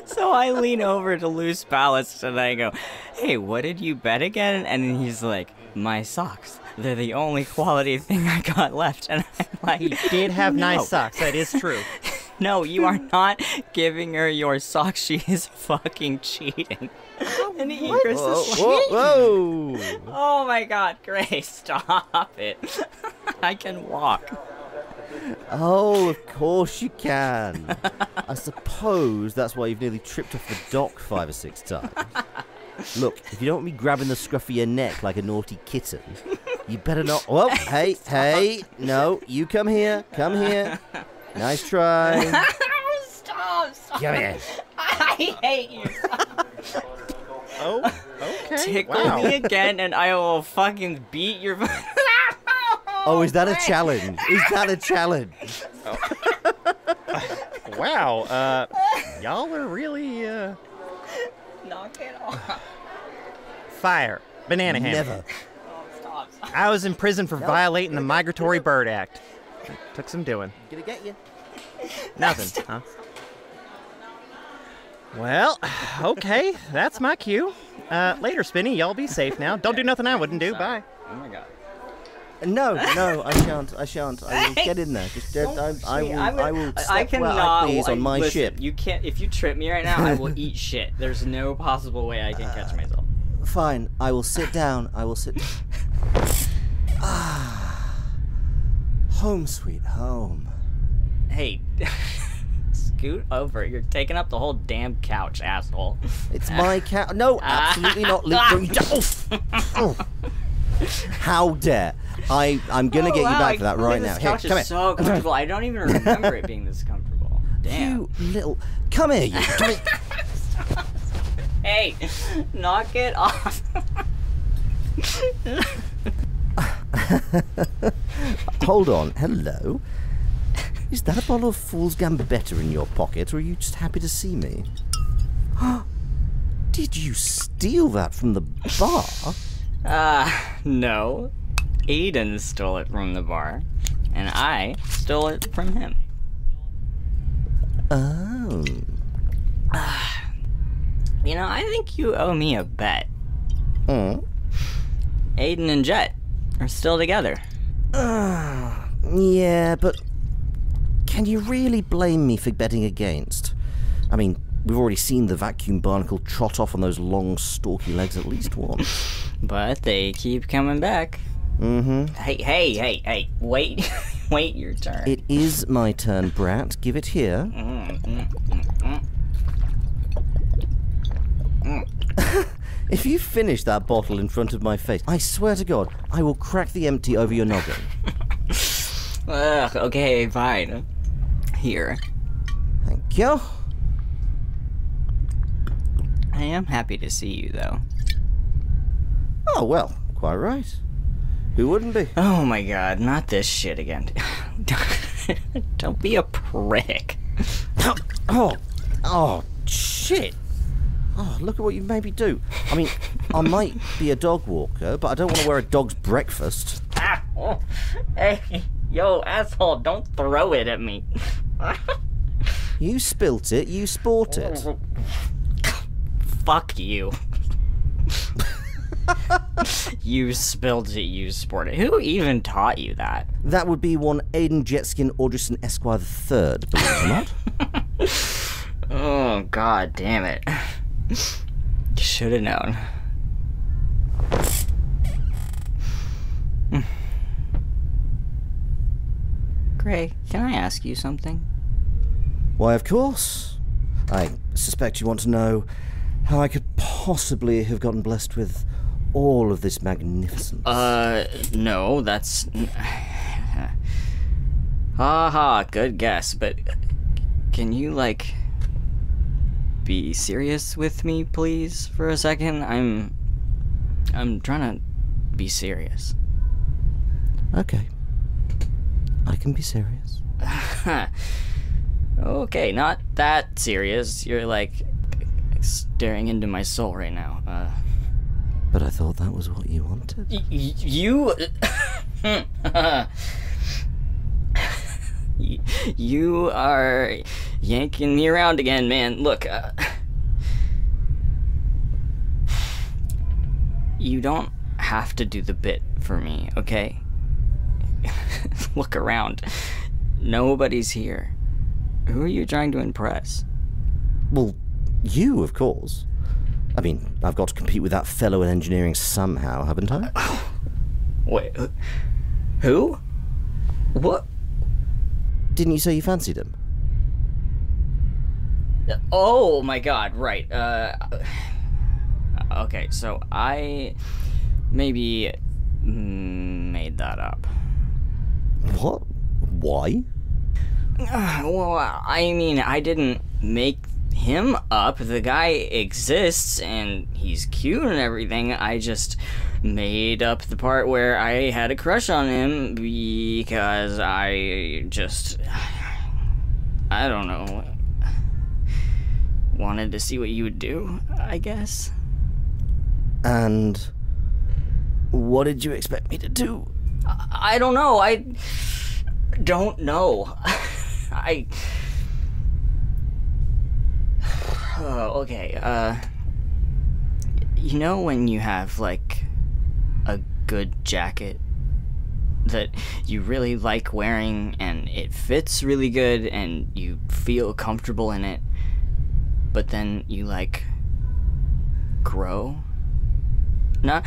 So I lean over to Loose Ballast and I go, hey, what did you bet again? And he's like, my socks. They're the only quality thing I got left. And I'm like, you did have nice socks, that is true. No, you are not giving her your socks. She is fucking cheating. And Egress is like, whoa. Oh my god, Grace, stop it. I can walk. Oh, of course you can. I suppose that's why you've nearly tripped off the dock 5 or 6 times. Look, if you don't want me grabbing the scruff of your neck like a naughty kitten, you better not... Well, hey, no, you come here. Nice try. Stop. Come here. I hate you. Oh, okay. Tickle me again and I will fucking beat your... Oh, is that a challenge? Wow, y'all are really, Knock it off. Fire. Banana hammer. Never. Stop. I was in prison for violating the Migratory Bird Act. Took some doing. Gonna get you. Nothing, huh? Well, okay, that's my cue. Later, Spinny, y'all be safe now. Don't do nothing I wouldn't do. Bye. Oh my god. No, I shan't. I will get in there. Just, I will step where I please on my ship. You can't. If you trip me right now, I will eat shit. There's no possible way I can catch myself. Fine, I will sit down. Home sweet home. Hey, scoot over. You're taking up the whole damn couch, asshole. It's my couch. No, absolutely not. How dare. I'm gonna get you back for that right now. This couch is so comfortable. I don't even remember it being this comfortable. Damn. You little... Come here, you. Come here. Hey, knock it off. Hold on. Hello. Is that a bottle of Fool's Gambetta in your pocket, or are you just happy to see me? Did you steal that from the bar? No. Aiden stole it from the bar, and I stole it from him. Oh. You know, I think you owe me a bet. Hmm? Aiden and Jet are still together. Yeah, but can you really blame me for betting against? I mean, we've already seen the vacuum barnacle trot off on those long, stalky legs at least once. But they keep coming back. Mm-hmm. Hey, wait. Wait your turn. It is my turn, Brat. Give it here. If you finish that bottle in front of my face, I swear to God, I will crack the empty over your noggin. Ugh, okay, fine. Here. Thank you. I am happy to see you, though. Oh, well, quite right. Who wouldn't be? Oh my God, not this shit again. Don't be a prick. Oh, shit. Oh, look at what you've made me do. I mean, I might be a dog walker, but I don't want to wear a dog's breakfast. Hey, yo, asshole, don't throw it at me. You spilt it, you sport it. Fuck you. You spilled it, you sport it. Who even taught you that? That would be one Aiden Jetskin Alderson Esquire III, believe it or not. Oh, God damn it. Should have known. Gray, can I ask you something? Why, of course. I suspect you want to know how I could possibly have gotten blessed with all of this magnificence. No, that's... Haha, good guess, but can you, like, be serious with me, please, for a second? I'm trying to be serious. Okay. I can be serious. Okay, not that serious. You're, like, staring into my soul right now. But I thought that was what you wanted. You... You are yanking me around again, man. Look, you don't have to do the bit for me, okay? Look around. Nobody's here. Who are you trying to impress? Well, you, of course. I mean, I've got to compete with that fellow in engineering somehow, haven't I? Wait, who? What? Didn't you say you fancied him? Oh my God, right. Okay, so I maybe made that up. What? Why? Well, I mean, I didn't make him up. The guy exists, and he's cute and everything. I just made up the part where I had a crush on him because I don't know, wanted to see what you would do, I guess. And what did you expect me to do? I don't know. I don't know. Okay, you know when you have, like, a good jacket that you really like wearing and it fits really good and you feel comfortable in it, but then you, like, grow? Not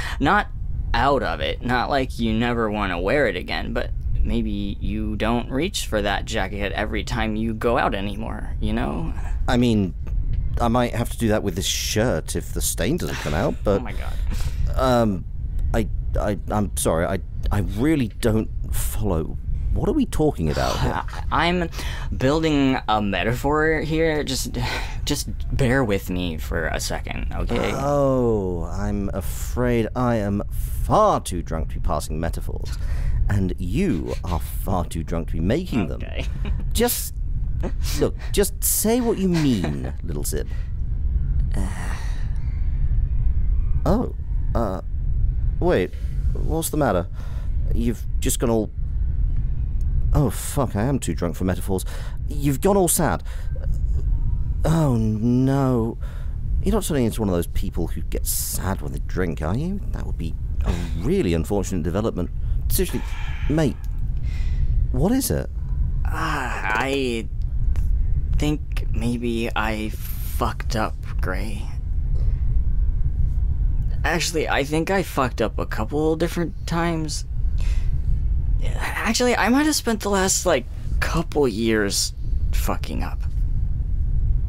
out of it, not like you never want to wear it again, but maybe you don't reach for that jacket every time you go out anymore, you know? I mean, I might have to do that with this shirt if the stain doesn't come out, but... Oh my God. I'm sorry, I really don't follow. What are we talking about here? I'm building a metaphor here. Just bear with me for a second, okay? Oh, I'm afraid I am far too drunk to be passing metaphors, and you are far too drunk to be making them. Just say what you mean, little Zib. Wait, what's the matter? You've just gone all... Oh, fuck, I am too drunk for metaphors. You've gone all sad. Oh, no. You're not turning into one of those people who get sad when they drink, are you? That would be a really unfortunate development. Seriously, mate, what is it? I think maybe I fucked up, Gray. Actually, I think I fucked up a couple different times. Actually, I might have spent the last, couple years fucking up.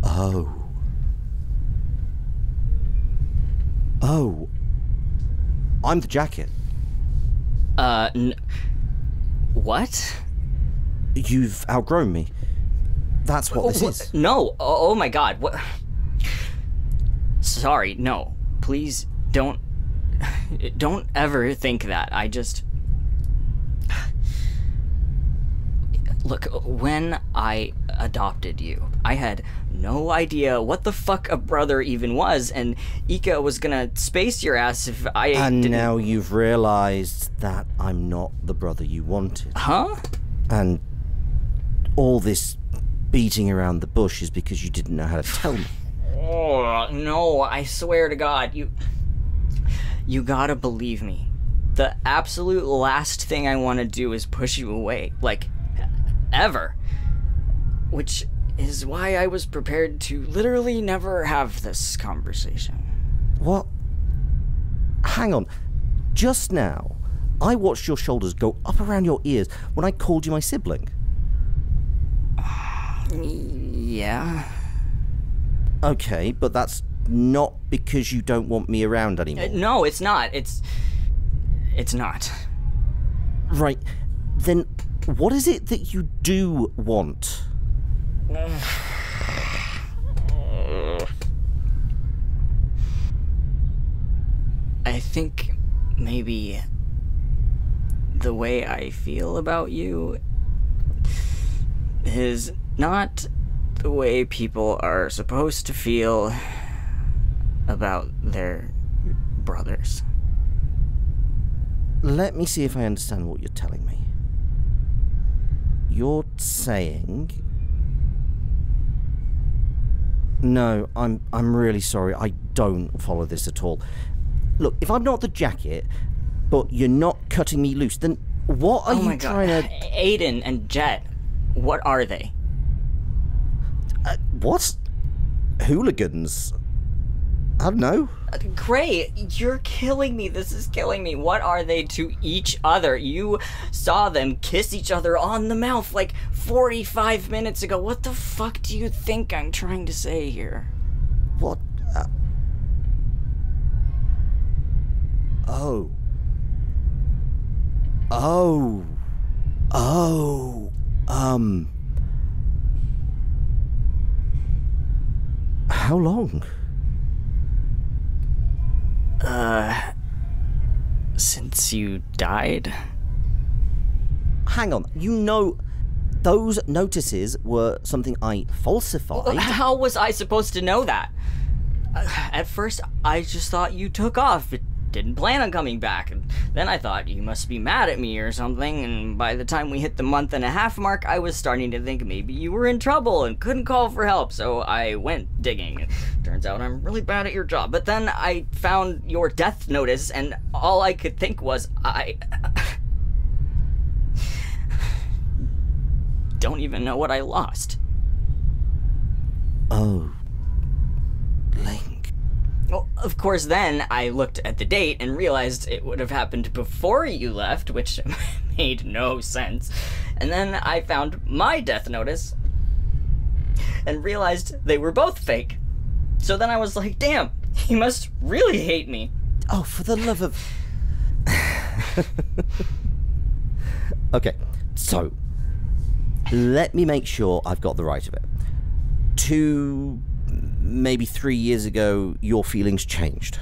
Oh. Oh. I'm the jacket. What? You've outgrown me. That's what this is. No. Oh my god. What? Sorry, no. Please don't ever think that. I just... Look, when I adopted you, I had no idea what the fuck a brother even was, and Ika was gonna space your ass if I And didn't... now you've realized that I'm not the brother you wanted. Huh? And all this beating around the bush is because you didn't know how to tell me. Oh, no, I swear to God, you gotta believe me. The absolute last thing I want to do is push you away, ever. Which is why I was prepared to literally never have this conversation. What? Hang on. Just now, I watched your shoulders go up around your ears when I called you my sibling. Yeah. Okay, but that's not because you don't want me around anymore. No, it's not. It's not. Right. Then what is it that you do want? I think maybe the way I feel about you is not the way people are supposed to feel about their brothers. Let me see if I understand what you're telling me. You're saying... No, I'm really sorry. I don't follow this at all. Look, if I'm not the jacket, but you're not cutting me loose, then what are you trying to... Aiden and Jet, what are they? What? Hooligans? I don't know. Gray, you're killing me. This is killing me. What are they to each other? You saw them kiss each other on the mouth 45 minutes ago. What the fuck do you think I'm trying to say here? What? Oh. Oh. Oh. How long? Since you died? Hang on, you know those notices were something I falsified? How was I supposed to know that? At first, I just thought you took off. Didn't plan on coming back. And then I thought you must be mad at me or something, and by the time we hit the month-and-a-half mark, I was starting to think maybe you were in trouble and couldn't call for help, so I went digging. Turns out I'm really bad at your job. But then I found your death notice, and all I could think was, I don't even know what I lost. Oh. Well, of course, then I looked at the date and realized it would have happened before you left, which made no sense. And then I found my death notice and realized they were both fake. So then I was like, damn, he must really hate me. Oh, for the love of... Okay, so let me make sure I've got the right of it. 2, maybe 3 years ago, your feelings changed.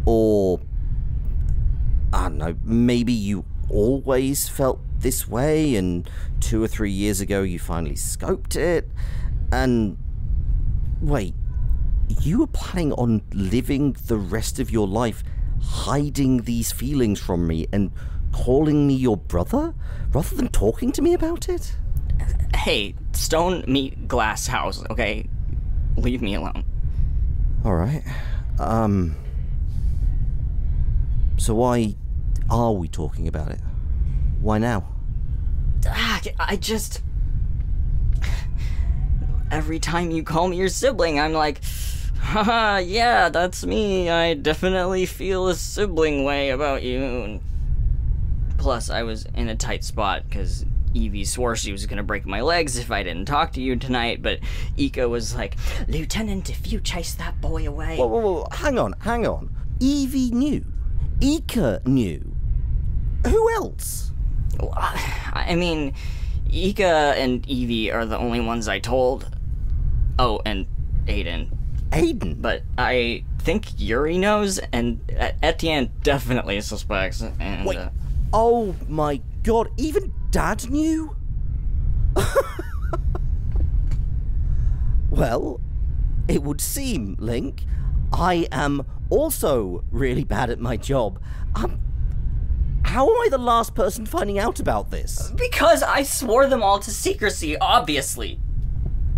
Or, I don't know, maybe you always felt this way, and 2 or 3 years ago you finally scoped it, and... Wait, you were planning on living the rest of your life hiding these feelings from me and calling me your brother rather than talking to me about it? Hey, stone meet glass house, okay? Leave me alone. Alright. So why are we talking about it? Why now? I just... Every time you call me your sibling, I'm like, haha, yeah, that's me. I definitely feel a sibling way about you. Plus, I was in a tight spot because Evie swore she was gonna break my legs if I didn't talk to you tonight, but Ika was like, Lieutenant, if you chase that boy away... Whoa, hang on. Evie knew. Ika knew. Who else? I mean, Ika and Evie are the only ones I told. Oh, and Aiden. Aiden? But I think Yuri knows, and Etienne definitely suspects, and... Wait, oh my god, even Dad knew? Well, it would seem, Link, I am also really bad at my job. How am I the last person finding out about this? Because I swore them all to secrecy, obviously.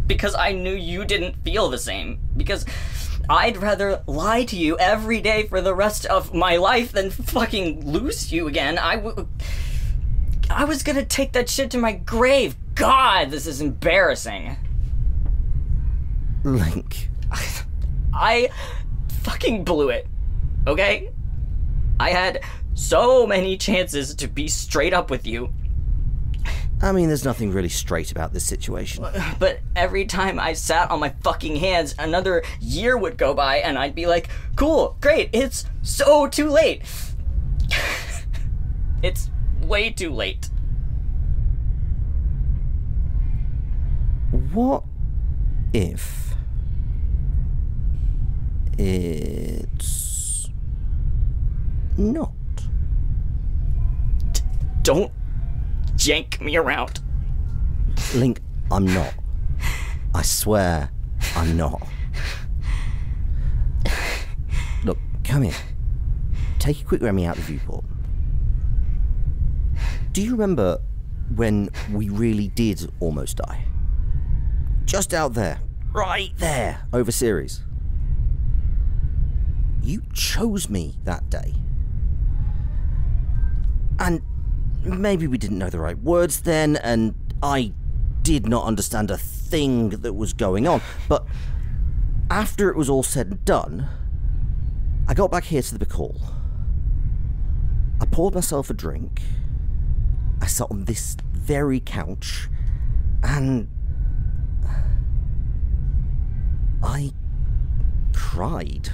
Because I knew you didn't feel the same. Because I'd rather lie to you every day for the rest of my life than fucking lose you again. I was gonna take that shit to my grave. God, this is embarrassing. Link. I fucking blew it, okay? I had so many chances to be straight up with you. I mean, there's nothing really straight about this situation. But every time I sat on my fucking hands, another year would go by and I'd be like, cool, great, it's so too late. It's way too late. What if it's not? Don't jank me around. Link, I'm not. I swear, I'm not. Look, come here. Take a quick Remy out the viewport. Do you remember when we really did almost die? Just out there. Right there. Over Ceres. You chose me that day. And maybe we didn't know the right words then, and I did not understand a thing that was going on. But after it was all said and done, I got back here to the big hall. I poured myself a drink. I sat on this very couch, and I cried.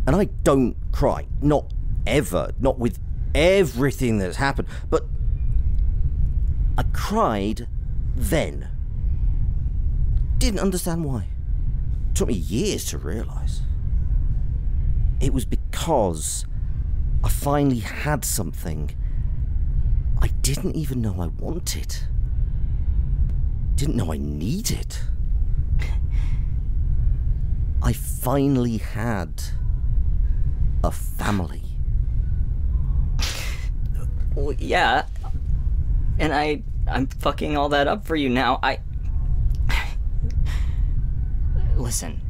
And I don't cry. Not ever. Not with everything that's happened. But I cried then. Didn't understand why. Took me years to realise. It was because I finally had something I didn't even know I wanted. Didn't know I needed. I finally had a family. Well, yeah. And I'm fucking all that up for you now. Listen.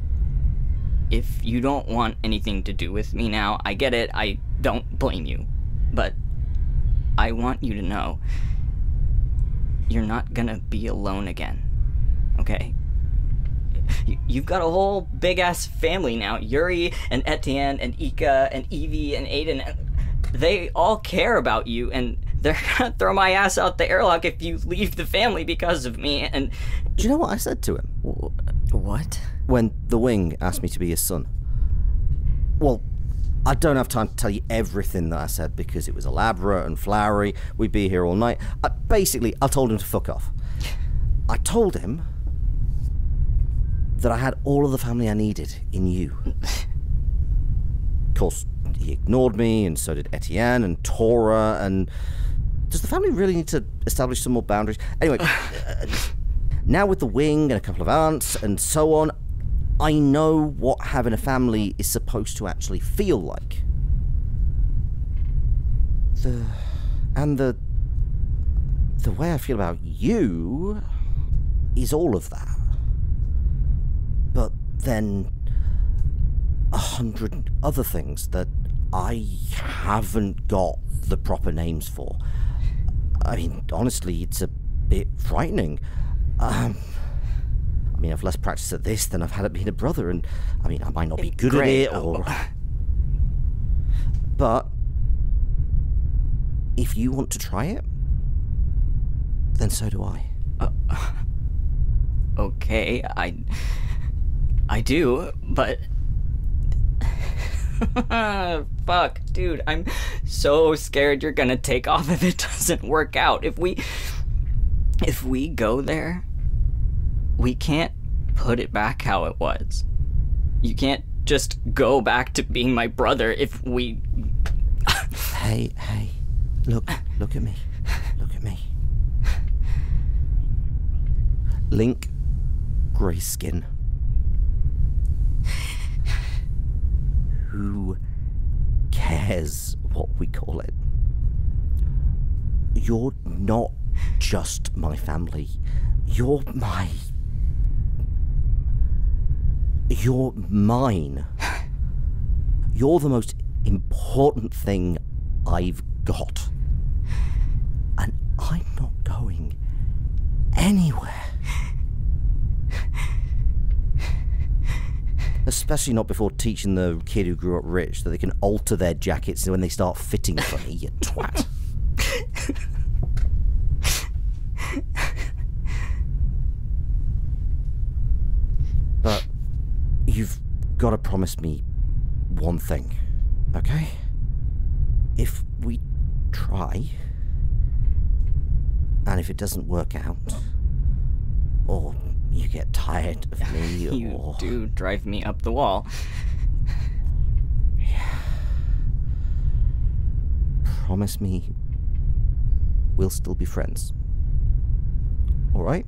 If you don't want anything to do with me now, I get it. I don't blame you. But I want you to know you're not gonna be alone again. Okay? You've got a whole big-ass family now. Yuri and Etienne and Ika and Evie and Aiden. They all care about you, and they're gonna throw my ass out the airlock if you leave the family because of me, and... Do you know what I said to him? What? When the Wing asked me to be his son. Well, I don't have time to tell you everything that I said because it was elaborate and flowery. We'd be here all night. Basically, I told him to fuck off. I told him that I had all of the family I needed in you. Of course, he ignored me, and so did Etienne and Tora, and... Does the family really need to establish some more boundaries? Anyway, now with the Wing and a couple of aunts and so on, I know what having a family is supposed to actually feel like. the way I feel about you is all of that. But then 100 other things that I haven't got the proper names for. I mean, honestly, it's a bit frightening. I mean, I've less practice at this than I've had at being a brother, and I mean, I might not be good at it, or... But if you want to try it, then so do I. Okay, I do, but... Fuck, dude, I'm so scared you're gonna take off if it doesn't work out. If we go there, we can't put it back how it was. You can't just go back to being my brother if we... Hey, look at me. Look at me. Link, grey skin. Who cares what we call it? You're not just my family. You're mine. You're the most important thing I've got. And I'm not going anywhere. Especially not before teaching the kid who grew up rich that they can alter their jackets when they start fitting funny, you twat. But you've got to promise me one thing, okay? If we try, and if it doesn't work out, or you get tired of me, You do drive me up the wall. Yeah. Promise me we'll still be friends. Alright?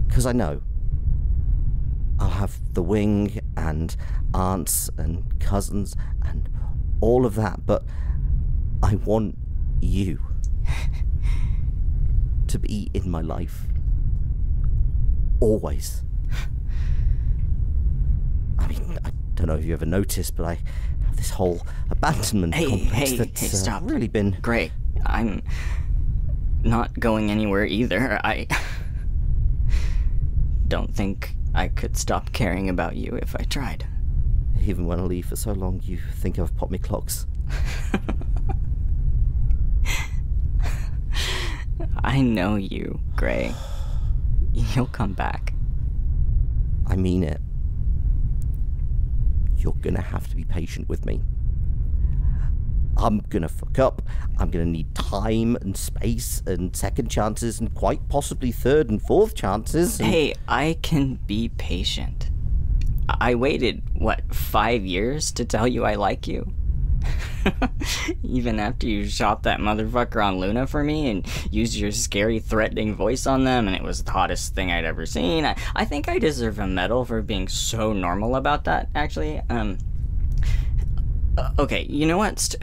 Because I know I'll have the wing and aunts and cousins and all of that, but I want you to be in my life. Always. I mean, I don't know if you ever noticed, but I have this whole abandonment complex that's stop. Really been... Great. I'm not going anywhere either. I don't think I could stop caring about you if I tried. Even when I leave for so long, you think I've popped me clogs. I know you, Gray. You'll come back. I mean it. You're gonna have to be patient with me. I'm gonna fuck up. I'm gonna need time and space and second chances and quite possibly third and fourth chances. And... Hey, I can be patient. I waited, 5 years to tell you I like you? Even after you shot that motherfucker on Luna for me and used your scary, threatening voice on them, and it was the hottest thing I'd ever seen. I think I deserve a medal for being so normal about that, actually. Okay, you know what?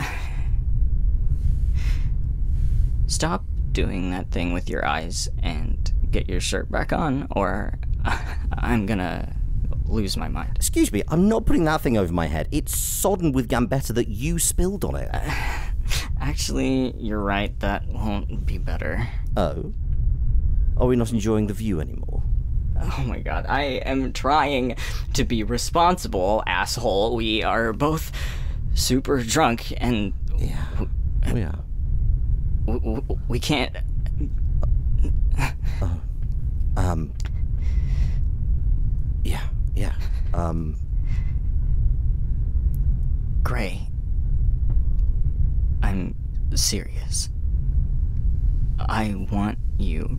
Stop doing that thing with your eyes and get your shirt back on, or I'm gonna lose my mind. Excuse me, I'm not putting that thing over my head. It's sodden with gambetta that you spilled on it. Actually, you're right. That won't be better. Oh? Are we not enjoying the view anymore? Oh my god, I am trying to be responsible, asshole. We are both super drunk and... Yeah, we are. We can't... Yeah. Gray, I'm serious. I want you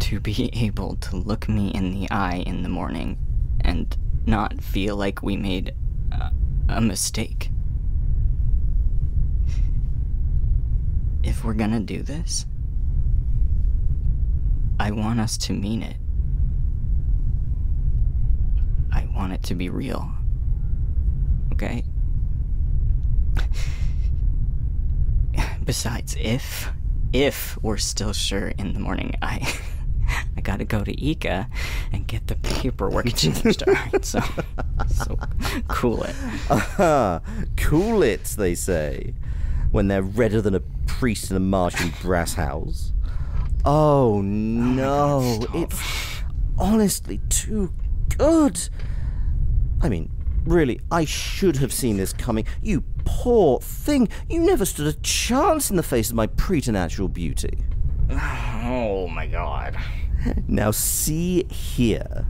to be able to look me in the eye in the morning and not feel like we made a mistake. If we're gonna do this, I want us to mean it. I want it to be real. Okay? Besides, if we're still sure in the morning, I gotta go to Ika and get the paperwork changed. Alright, so cool it. Cool it, they say, when they're redder than a priest in a Martian brass house. Oh no, it's honestly too good. I mean, really, I should have seen this coming. You poor thing, you never stood a chance in the face of my preternatural beauty. Oh my god. Now see here.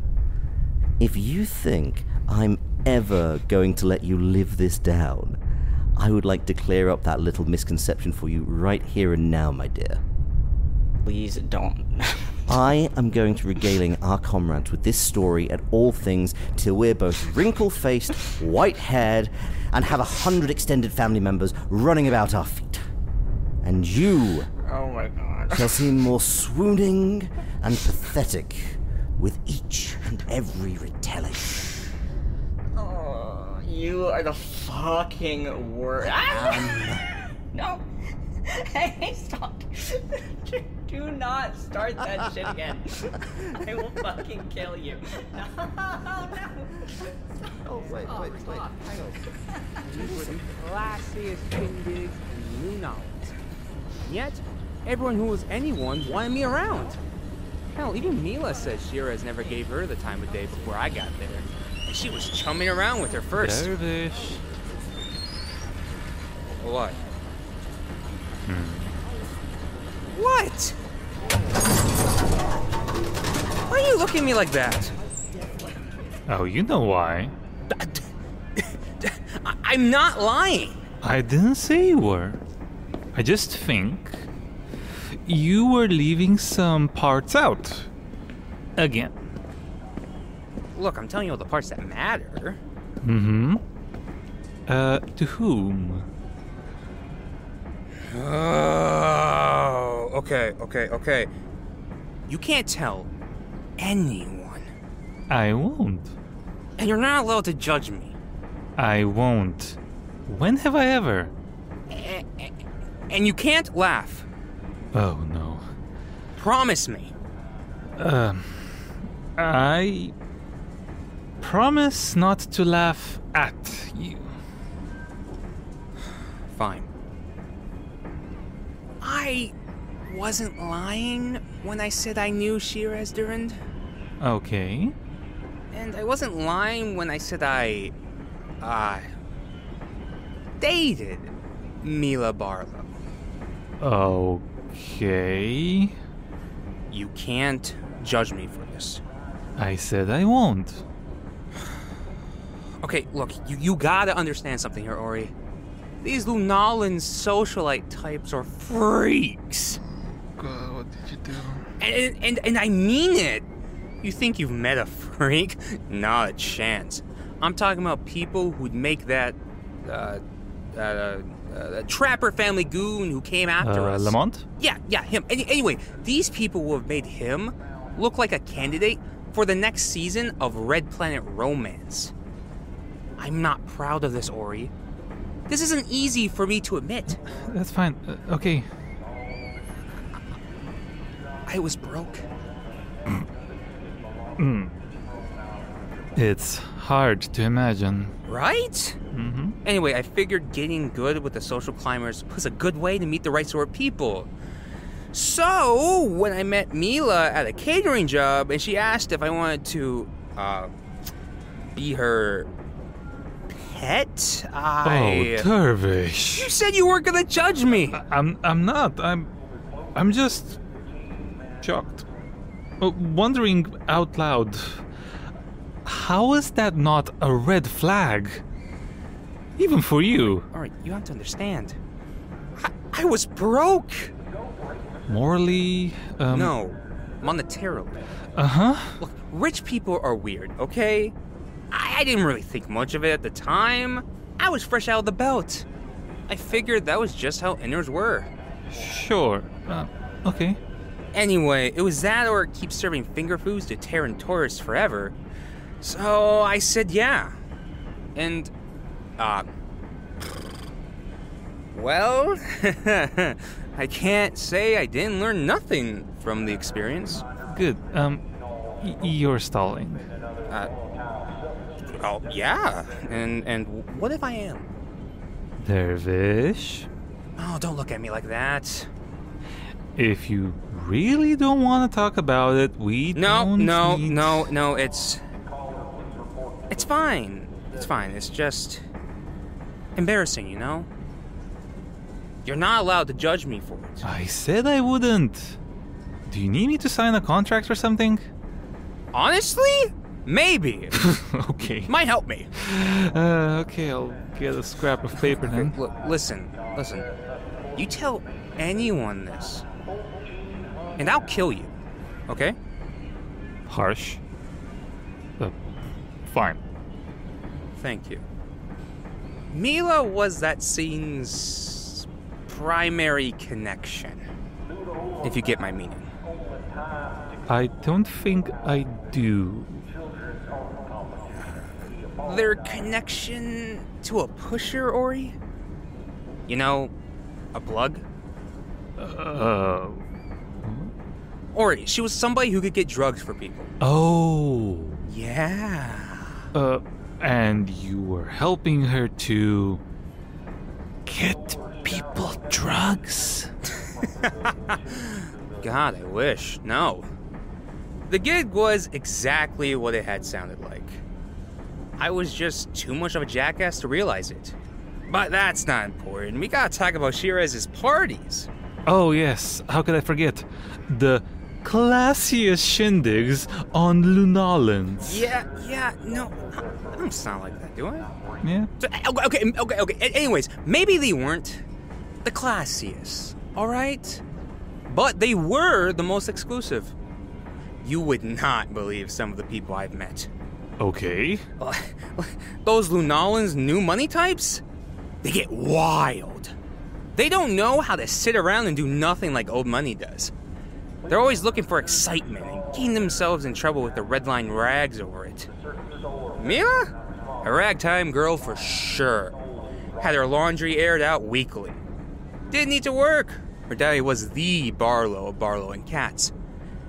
If you think I'm ever going to let you live this down, I would like to clear up that little misconception for you right here and now, my dear. Please don't. I am going to regaling our comrades with this story at all things till we're both wrinkle-faced, white-haired, and have 100 extended family members running about our feet. And you Oh my god. shall seem more swooning and pathetic with each and every retelling. Oh, you are the fucking worst. No. Hey, stop. Do not start that shit again. I will fucking kill you. No. Oh, wait. Hang on. These were the classiest shindigs and new knowledge. Yet, everyone who was anyone wanted me around. Hell, even Mila says Shiraz never gave her the time of day before I got there. And she was chumming around with her first. Dervish. What? What? Why are you looking at me like that? Oh, you know why. I'm not lying. I didn't say you were. I just think you were leaving some parts out. Again. Look, I'm telling you all the parts that matter. Mm-hmm. To whom? Oh, okay. You can't tell anyone. I won't. And you're not allowed to judge me. I won't. When have I ever? And you can't laugh. Oh, no. Promise me. I promise not to laugh at you. Fine. I wasn't lying when I said I knew Shiraz Durand. Okay. And I wasn't lying when I said I dated Mila Barlow. Okay. You can't judge me for this. I said I won't. Okay, look, you gotta understand something here, Ori. These Lunalan socialite types are freaks. God, what did you do? And I mean it. You think you've met a freak? Not a chance. I'm talking about people who'd make that Trapper family goon who came after us. Lamont? Yeah, him. Anyway, these people will have made him look like a candidate for the next season of Red Planet Romance. I'm not proud of this, Ori. This isn't easy for me to admit. That's fine. Okay. I was broke. It's hard to imagine. Right? Mm-hmm. Anyway, I figured getting good with the social climbers was a good way to meet the right sort of people. So, when I met Mila at a catering job and she asked if I wanted to, be her pet, Oh, Dervish. You said you weren't gonna judge me! I'm not. I'm just shocked. Wondering out loud, how is that not a red flag? Even for you. Alright, you have to understand. I was broke! Morally, No, monetarily. Uh-huh. Look, rich people are weird, okay? I didn't really think much of it at the time. I was fresh out of the belt. I figured that was just how inners were. Sure. Okay. Anyway, it was that or keep serving finger foods to Terran tourists forever. So I said yeah. And, Well, I can't say I didn't learn nothing from the experience. Good. You're stalling. Oh, yeah. And what if I am? Dervish? Oh, don't look at me like that. If you really don't want to talk about it, we don't need... No, it's fine. It's fine. It's just embarrassing, you know? You're not allowed to judge me for it. I said I wouldn't. Do you need me to sign a contract or something? Honestly? Maybe. Okay. Might help me. Okay, I'll get a scrap of paper then. Look, listen. You tell anyone this, and I'll kill you, okay? Harsh. Fine. Thank you. Mila was that scene's primary connection, if you get my meaning. I don't think I do. Their connection to a pusher, Ori? You know, a plug? Ori, she was somebody who could get drugs for people. Oh. Yeah. And you were helping her to get people drugs? God, I wish. No. The gig was exactly what it had sounded like. I was just too much of a jackass to realize it. But that's not important. We gotta talk about Shiraz's parties. Oh, yes. How could I forget? The classiest shindigs on Lunolans. Yeah, no. I don't sound like that, do I? Yeah. So, okay. Anyways, maybe they weren't the classiest, alright? But they were the most exclusive. You would not believe some of the people I've met. Okay. Those Lunolans new money types? They get wild. They don't know how to sit around and do nothing like old money does. They're always looking for excitement and getting themselves in trouble with the red line rags over it. Mila? A ragtime girl for sure. Had her laundry aired out weekly. Didn't need to work. Her daddy was the Barlow of Barlow and Cats.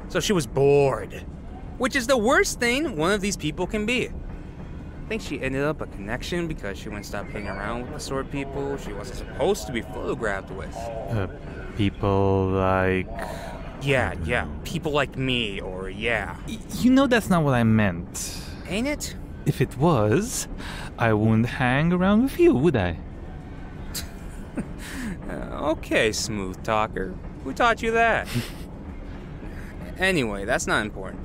So she was bored. Which is the worst thing one of these people can be. I think she ended up a connection because she wouldn't stop hanging around with the sort of people she wasn't supposed to be photographed with. People like... Yeah, people like me, or yeah. You know that's not what I meant. Ain't it? If it was, I wouldn't hang around with you, would I? Okay, smooth talker. Who taught you that? Anyway, that's not important.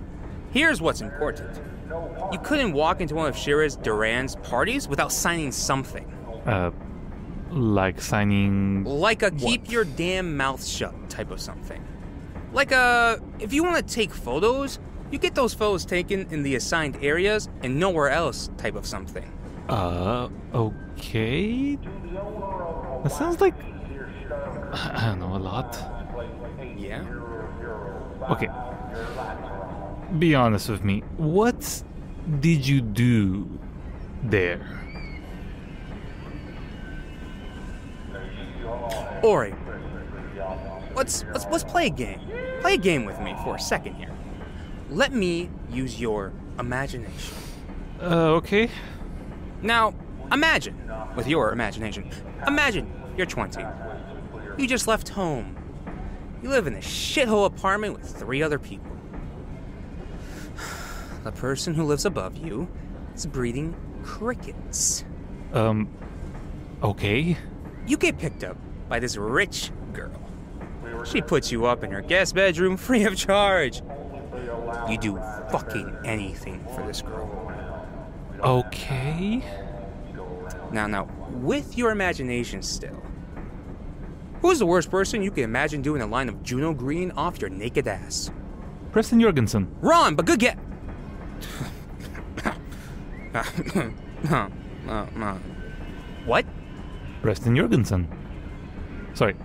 Here's what's important. You couldn't walk into one of Shiraz Duran's parties without signing something. Like signing... Like a what? keep your damn mouth shut type of something. Like if you want to take photos, you get those photos taken in the assigned areas and nowhere else type of something. Okay. That sounds like... I don't know, a lot. Yeah? Okay. Be honest with me. What did you do there? Ori, let's play a game. Play a game with me for a second here. Let me use your imagination. Okay. Now, imagine, with your imagination, imagine you're 20. You just left home. You live in a shithole apartment with 3 other people. The person who lives above you is breeding crickets. Okay. You get picked up by this rich girl. She puts you up in her guest bedroom free of charge. You do fucking anything for this girl. Okay. Now, with your imagination still, who's the worst person you can imagine doing a line of Juno Green off your naked ass? Preston Jorgensen. Wrong, but good get. What? Preston Jorgensen. Sorry,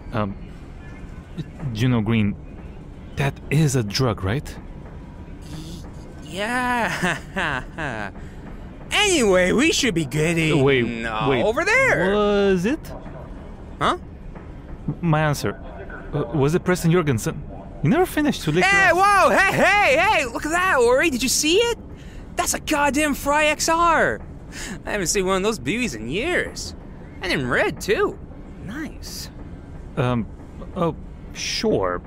Juno Green. That is a drug, right? Yeah. Anyway, we should be getting... Wait. Over there. Was it? Huh? My answer. Was it Preston Jorgensen? You never finished to lick your Hey, ass. whoa! Hey! Look at that, Ori! Did you see it? That's a goddamn Fry XR! I haven't seen one of those beauties in years. And in red, too. Nice. Oh, sure.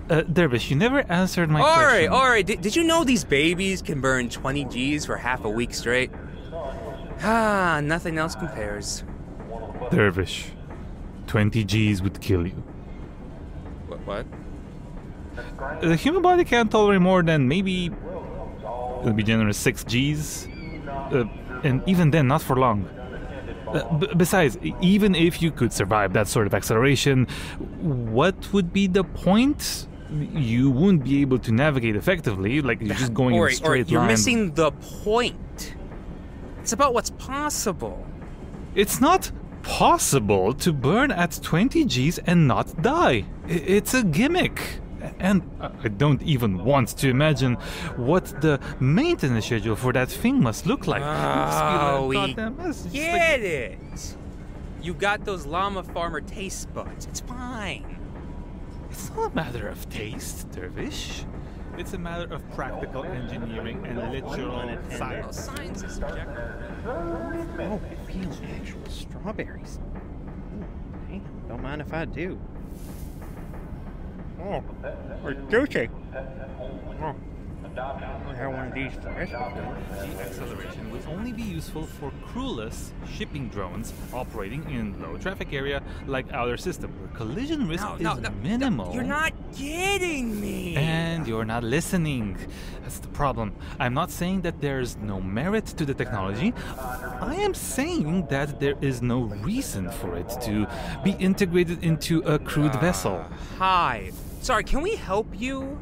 Dervish, you never answered my question. Ori, did you know these babies can burn 20 G's for half a week straight? Ah, nothing else compares. Dervish, 20 G's would kill you. What? The human body can't tolerate more than maybe, to be generous, 6 G's. And even then, not for long. Besides, even if you could survive that sort of acceleration, what would be the point? You wouldn't be able to navigate effectively, like you're just going in a straight line. You're missing the point. It's about what's possible. It's not possible to burn at 20 G's and not die. It's a gimmick. And I don't even want to imagine what the maintenance schedule for that thing must look like. Oh, we get it. You got those llama farmer taste buds. It's fine. It's not a matter of taste, Dervish. It's a matter of practical engineering and literal science. Science is subjective. Oh, real actual strawberries. Damn, don't mind if I do. Oh, we're juicy. Oh, I have one of these fresh. Acceleration would only be useful for crewless shipping drones operating in low traffic area like our system, where collision risk is minimal. You're not getting me. And you're not listening. That's the problem. I'm not saying that there's no merit to the technology. I am saying that there is no reason for it to be integrated into a crewed vessel. Hi. Sorry, can we help you?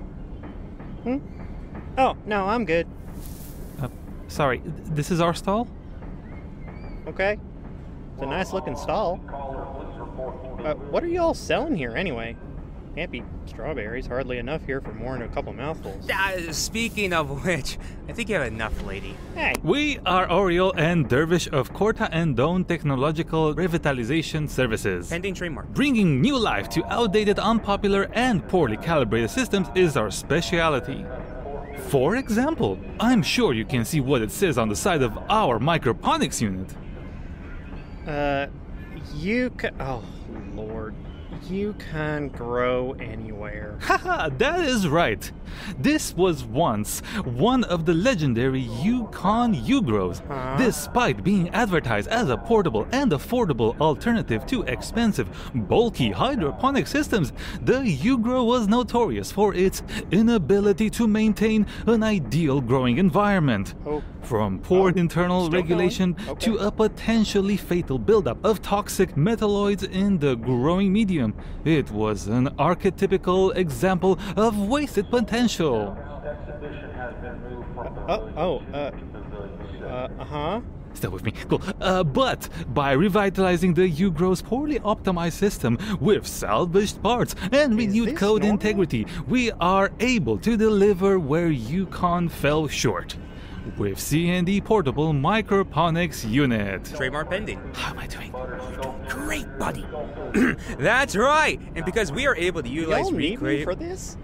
Oh, no, I'm good. Sorry, this is our stall? Okay. It's a nice looking stall. What are y'all selling here anyway? Can't be strawberries. Hardly enough here for more than a couple mouthfuls. Speaking of which, I think you have enough, lady. Hey. We are Oriol and Dervish of Corta and Doan Technological Revitalization Services. Pending trademark. Bringing new life to outdated, unpopular, and poorly calibrated systems is our specialty. For example, I'm sure you can see what it says on the side of our microponics unit. Oh, Lord. You can grow anywhere. Haha, that is right. This was once one of the legendary Yukon U-Grows. Despite being advertised as a portable and affordable alternative to expensive, bulky hydroponic systems, the U-Grow was notorious for its inability to maintain an ideal growing environment. From poor internal regulation to a potentially fatal buildup of toxic metalloids in the growing medium, it was an archetypical example of wasted potential. Stay with me. Cool. But by revitalizing the U-Grow's poorly optimized system with salvaged parts and renewed code integrity, we are able to deliver where Yukon fell short. With C&D Portable Microponics Unit. Trademark pending. How am I doing? You're doing great, buddy. That's right. And because we are able to utilize Y'all need me for this?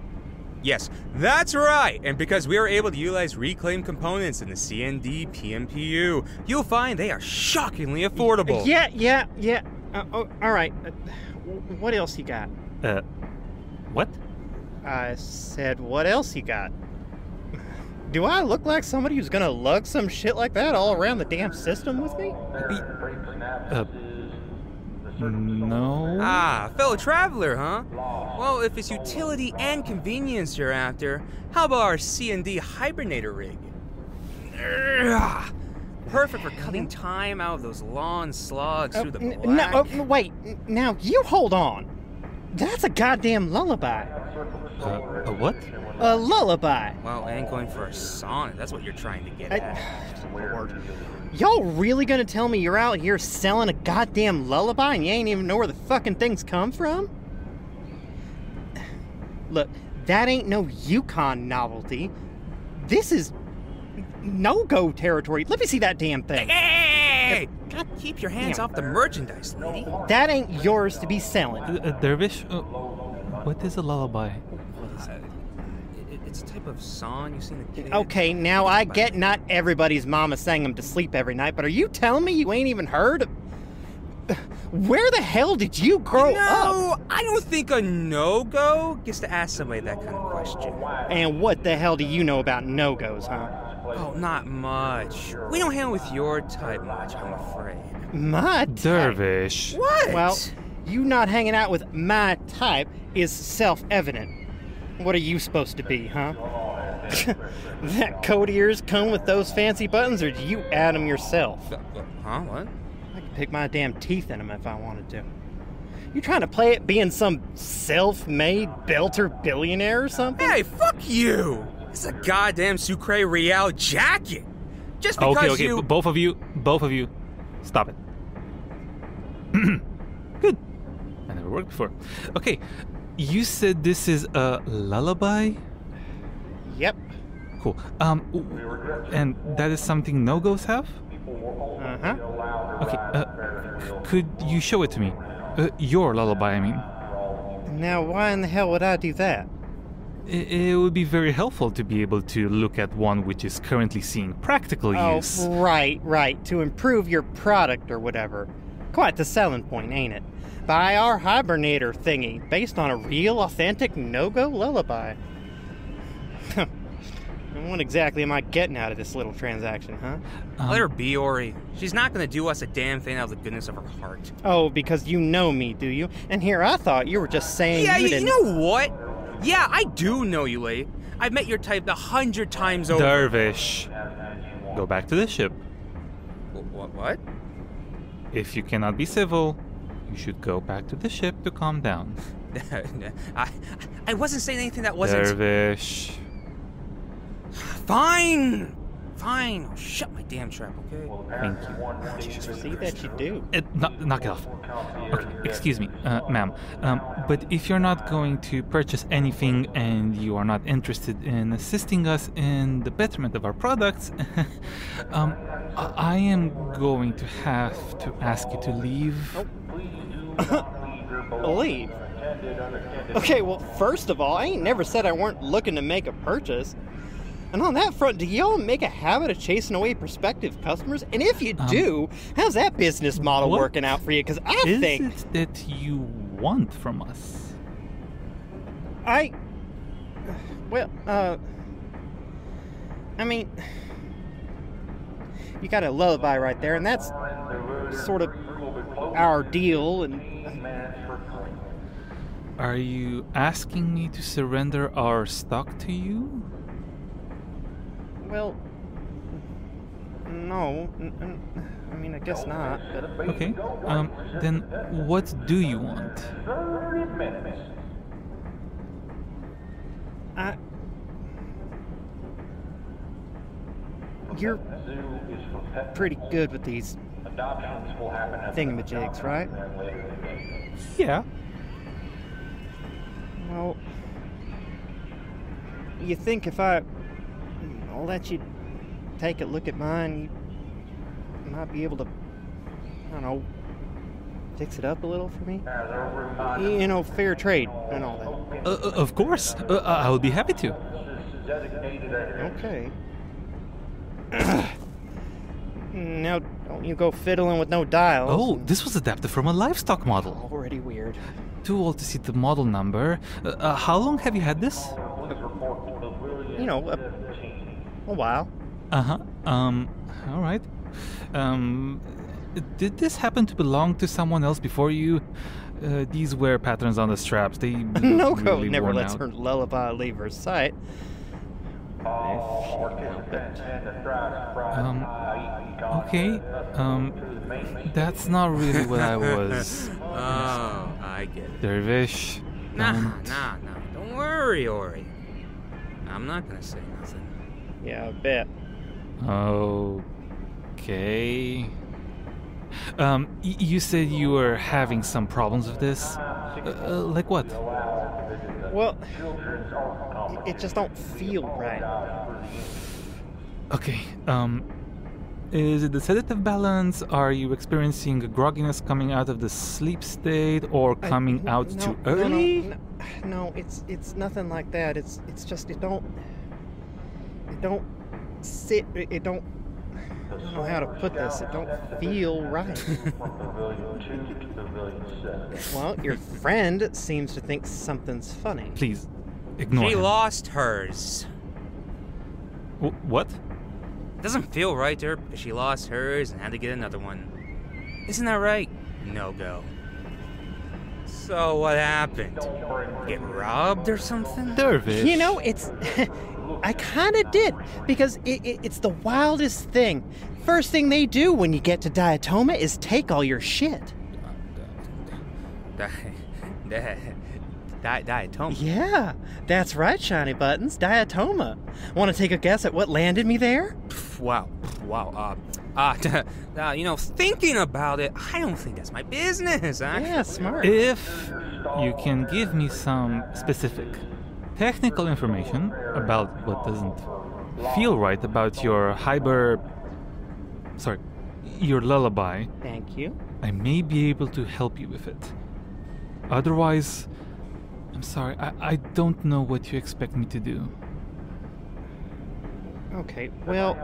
Yes, that's right. And because we are able to utilize reclaimed components in the C&D PMPU, you'll find they are shockingly affordable. Yeah. All right. What else you got? What? I said, what else you got? Do I look like somebody who's gonna lug some shit like that all around the damn system with me? No. Ah, fellow traveler, huh? Well, if it's utility and convenience you're after, how about our C&D hibernator rig? Perfect for cutting time out of those long slogs through the black. Wait, now you hold on. That's a goddamn lullaby. A what? A lullaby. Well, I ain't going for a sonnet. That's what you're trying to get at. Lord. Y'all really gonna tell me you're out here selling a goddamn lullaby and you ain't even know where the fucking things come from? Look, that ain't no Yukon novelty. This is no-go territory. Let me see that damn thing. Hey! gotta keep your hands off the merchandise, lady. That ain't yours to be selling. Dervish, what is a lullaby? What is that? It's a type of song you sing the kids. Okay, now I get not everybody's mama sang them to sleep every night, but are you telling me you ain't even heard of... Where the hell did you grow up? I don't think a no-go gets to ask somebody that kind of question. And what the hell do you know about no-goes, huh? Oh, not much. We don't hang with your type much, I'm afraid. My type? Dervish. What? Well, you not hanging out with my type is self-evident. What are you supposed to be, huh? That coat of yours come with those fancy buttons, or do you add them yourself? Huh? What? I could pick my damn teeth in them if I wanted to. You trying to play it being some self-made belter billionaire or something? Hey, fuck you! It's a goddamn Sucre Real jacket! Just because Okay, both of you, stop it. Good. I never worked before. Okay, you said this is a lullaby? Yep. Cool. And that is something no-goes have? Uh-huh. Okay, could you show it to me? Your lullaby, I mean. Now, why in the hell would I do that? It would be very helpful to be able to look at one which is currently seeing practical use. Oh, right. To improve your product or whatever. Quite the selling point, ain't it? Buy our hibernator thingy, based on a real, authentic no-go lullaby. And what exactly am I getting out of this little transaction, huh? Let her be, Ori. She's not gonna do us a damn thing out of the goodness of her heart. Oh, because you know me, do you? And here I thought you were just saying you didn't... You know what? Yeah, I do know you, lady. I've met your type 100 times over. Dervish, go back to the ship. What? If you cannot be civil, you should go back to the ship to calm down. I wasn't saying anything that wasn't... Dervish. Fine. I'll shut my damn trap, okay? Thank you. See that you do. Knock it off. Okay, excuse me, ma'am. But if you're not going to purchase anything and you are not interested in assisting us in the betterment of our products, I am going to have to ask you to leave. Leave? Okay, well, first of all, I ain't never said I weren't looking to make a purchase. And on that front, do y'all make a habit of chasing away prospective customers? And if you do, how's that business model working out for you? Because I think... What is it that you want from us? I mean... You got a lullaby right there, and that's sort of our deal, and... Are you asking me to surrender our stock to you? Well, no. I mean, I guess not. But... Okay. Then what do you want? You're pretty good with these thingamajigs, right? Yeah. Well, you think if I'll let you take a look at mine, you might be able to, I don't know, fix it up a little for me? You know, fair trade and all that. Of course. I will be happy to. Okay. Now, don't you go fiddling with no dials. Oh, this was adapted from a livestock model. Already weird. Too old to see the model number. How long have you had this? You know, a while. Uh-huh. All right. Did this happen to belong to someone else before you? These wear patterns on the straps. They no really go never worn lets out. her lullaby leave her sight. Okay. That's not really what I was. Oh, I get it. Dervish. Nah. Don't worry, Ori. I'm not gonna say nothing. Yeah, I bet. Okay. You said you were having some problems with this? Like what? Well, it just don't feel right. Okay, Is it the sedative balance? Are you experiencing grogginess coming out of the sleep state or coming out too early? No, it's nothing like that. It's just it don't sit. It don't. I don't know how to put this. It don't feel right. Well, your friend seems to think something's funny. Please, ignore She him. lost hers. What? It doesn't feel right to her because she lost hers and had to get another one. Isn't that right? No go. So what happened? Get robbed or something? Dervish. You know, it's... I kind of did, because it's the wildest thing. First thing they do when you get to Diatoma is take all your shit. Diatoma? Yeah, that's right, Shiny Buttons. Diatoma. Want to take a guess at what landed me there? Wow. Thinking about it, I don't think that's my business, actually. Yeah, smart. If you can give me some specific technical information about what doesn't feel right about your your lullaby. Thank you. I may be able to help you with it. Otherwise, I'm sorry, I don't know what you expect me to do. Okay, well,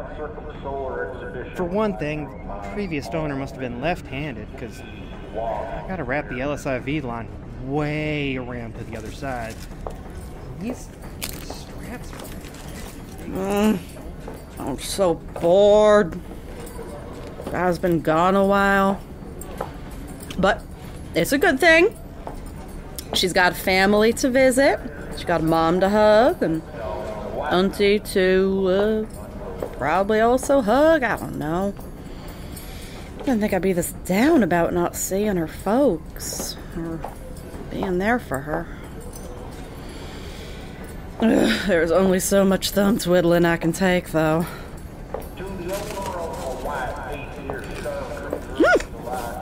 for one thing, the previous owner must have been left-handed, because I gotta wrap the LSIV line way around to the other side. These straps are... I'm so bored. Guy's been gone a while. But it's a good thing. She's got family to visit. She's got a mom to hug and auntie to probably also hug. I don't know. I didn't think I'd be this down about not seeing her folks or being there for her. There's only so much thumb twiddling I can take, though.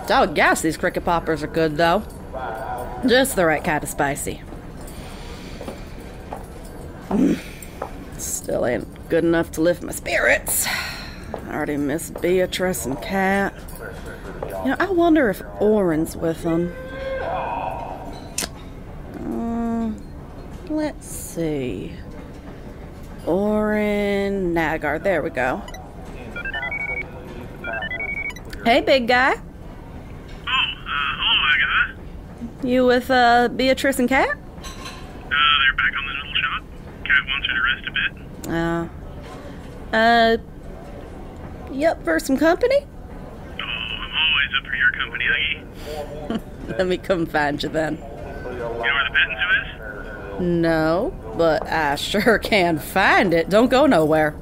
Dog gas, these cricket poppers are good, though. Just the right kind of spicy. Still ain't good enough to lift my spirits. I already miss Beatrice and Kat. You know, I wonder if Oren's with them. Let's see. Oren Nygaard. There we go. Hey, big guy. Hello, guy. You with Beatrice and Kat? They're back on the noodle shop. Kat wants her to rest a bit. You up for some company? Oh, I'm always up for your company, Huggy. Let me come find you then. You know where the petting zoo is? No, but I sure can find it. Don't go nowhere.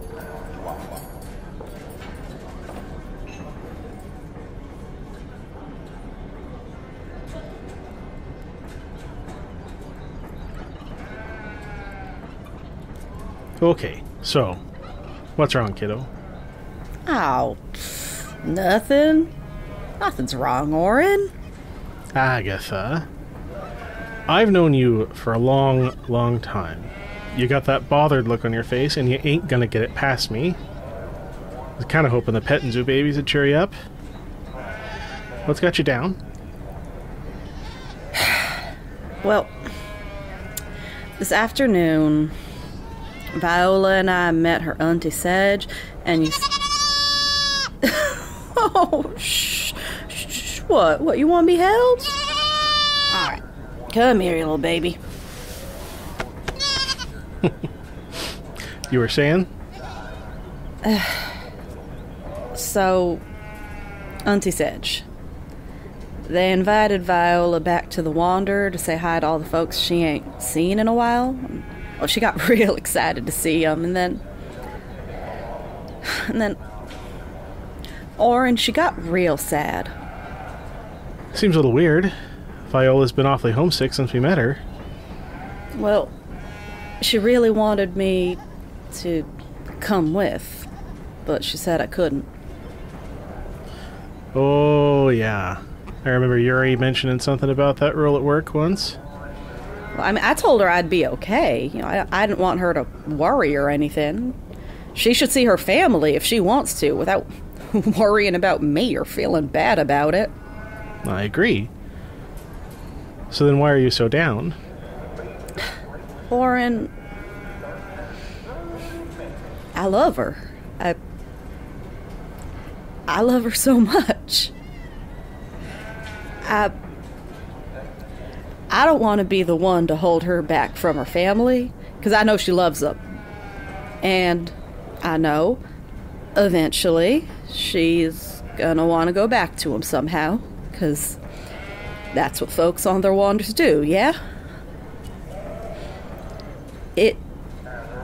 Okay, so, what's wrong, kiddo? Oh, nothing. Nothing's wrong, Oren. I guess, I've known you for a long, long time. You got that bothered look on your face, and you ain't gonna get it past me. I was kinda hoping the petting zoo babies would cheer you up. What's got you down? Well, this afternoon, Viola and I met her Auntie Sedge, and you... Oh, shh. What, you want to be held? All right. Come here, you little baby. You were saying? So, Auntie Sedge. They invited Viola back to the Wanderer to say hi to all the folks she ain't seen in a while. Well, she got real excited to see them, and then Oren, she got real sad. Seems a little weird. Viola's been awfully homesick since we met her. Well, she really wanted me to come with, but she said I couldn't. Oh, yeah. I remember Yuri mentioning something about that rule at work once. Well, I mean, I told her I'd be okay. You know, I didn't want her to worry or anything. She should see her family if she wants to, without worrying about me or feeling bad about it. I agree. So then why are you so down? Oren, I love her. I love her so much. I don't want to be the one to hold her back from her family, because I know she loves them. And I know, eventually, she's gonna want to go back to them somehow, because that's what folks on their wanders do, yeah? It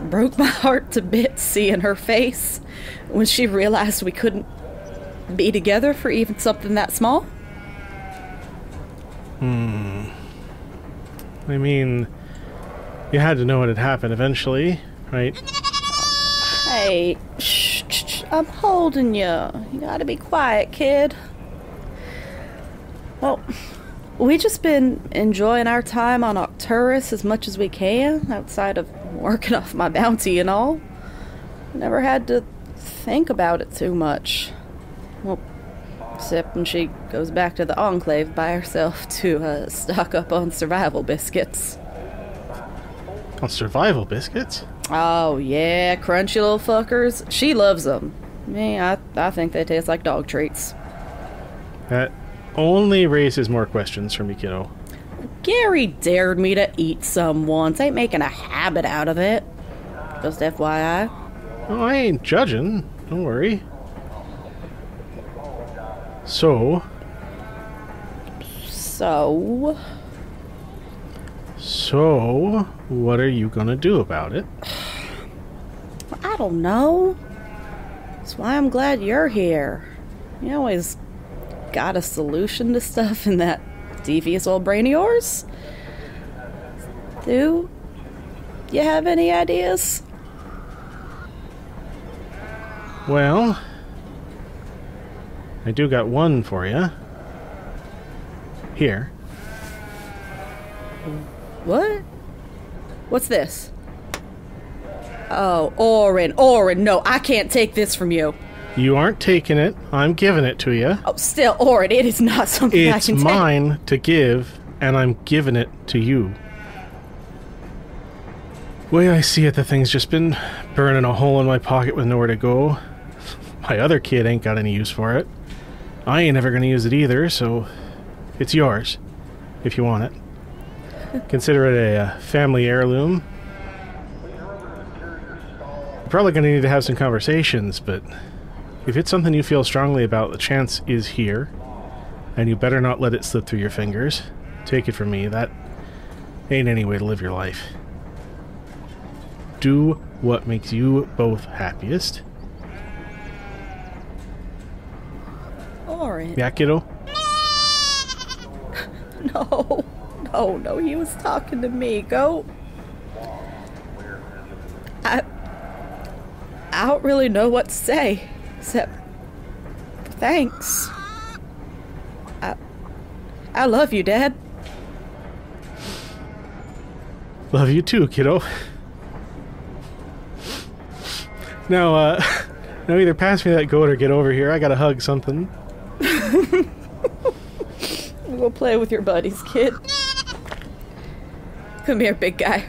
broke my heart to bits seeing her face when she realized we couldn't be together for even something that small. I mean, you had to know what had happened eventually, right? Hey, shh, I'm holding you. You gotta be quiet, kid. Well, we just been enjoying our time on Arcturus as much as we can, outside of working off my bounty and all. Never had to think about it too much. Well, except when she goes back to the Enclave by herself to stock up on survival biscuits. On survival biscuits? Oh, yeah, crunchy little fuckers. She loves them. Me, I think they taste like dog treats. That only raises more questions for me, kiddo. Gary dared me to eat some once. Ain't making a habit out of it. Just FYI. Oh, I ain't judging. Don't worry. So, what are you gonna do about it? I don't know. That's why I'm glad you're here. You always got a solution to stuff in that devious old brain of yours. Do you have any ideas? Well, I do got one for you. Here. What? What's this? Oh, Oren, no, I can't take this from you. You aren't taking it. I'm giving it to you. Oh, still, Oren, it is not something I can take. It's mine to give, and I'm giving it to you. Way I see it, the thing's just been burning a hole in my pocket with nowhere to go. My other kid ain't got any use for it. I ain't ever gonna use it either, so it's yours, if you want it. Consider it a family heirloom. You're probably gonna need to have some conversations, but if it's something you feel strongly about, the chance is here, and you better not let it slip through your fingers. Take it from me, that ain't any way to live your life. Do what makes you both happiest. Oren. Yeah, kiddo? No, he was talking to me. Go. I don't really know what to say, except thanks. I love you, Dad. Love you too, kiddo. Now either pass me that goat or get over here. I gotta hug something. Go play with your buddies, kid. Come here, big guy.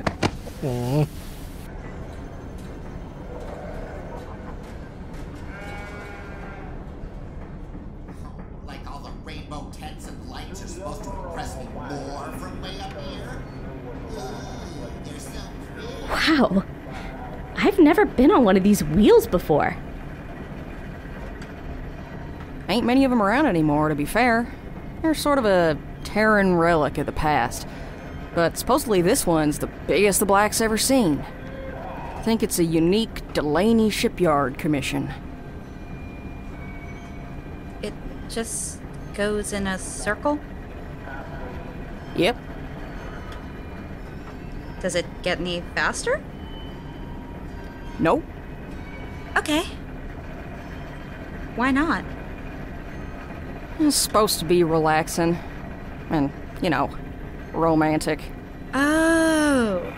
Aww. Like all the rainbow tents and lights are supposed to impress me more from way up here? They're so pretty. Wow. I've never been on one of these wheels before. Ain't many of them around anymore, to be fair. They're sort of a Terran relic of the past. But supposedly this one's the biggest the Black's ever seen. I think it's a unique Delaney shipyard commission. It just goes in a circle? Yep. Does it get any faster? Nope. Okay. Why not? It's supposed to be relaxing. And, romantic. Oh.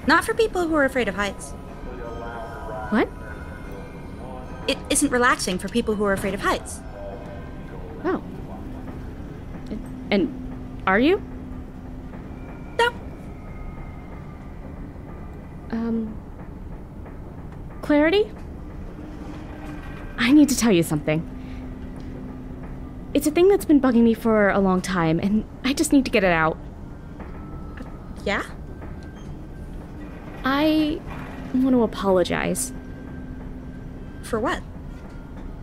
Not for people who are afraid of heights. What? It isn't relaxing for people who are afraid of heights. Oh. And are you? No. Clarity? I need to tell you something. It's a thing that's been bugging me for a long time, and I just need to get it out. Yeah? I want to apologize. For what?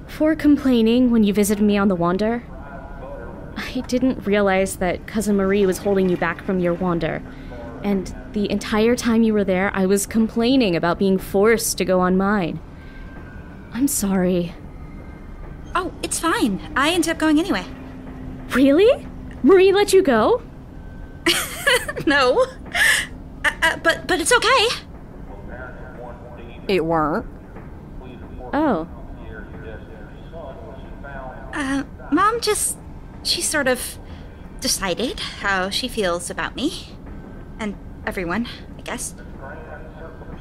For complaining when you visited me on the Wander. I didn't realize that Cousin Marie was holding you back from your Wander. And the entire time you were there, I was complaining about being forced to go on mine. I'm sorry. Oh, it's fine. I ended up going anyway. Really? Marie let you go? No. But it's okay. It weren't. Oh. Mom she sort of decided how she feels about me. And everyone, I guess.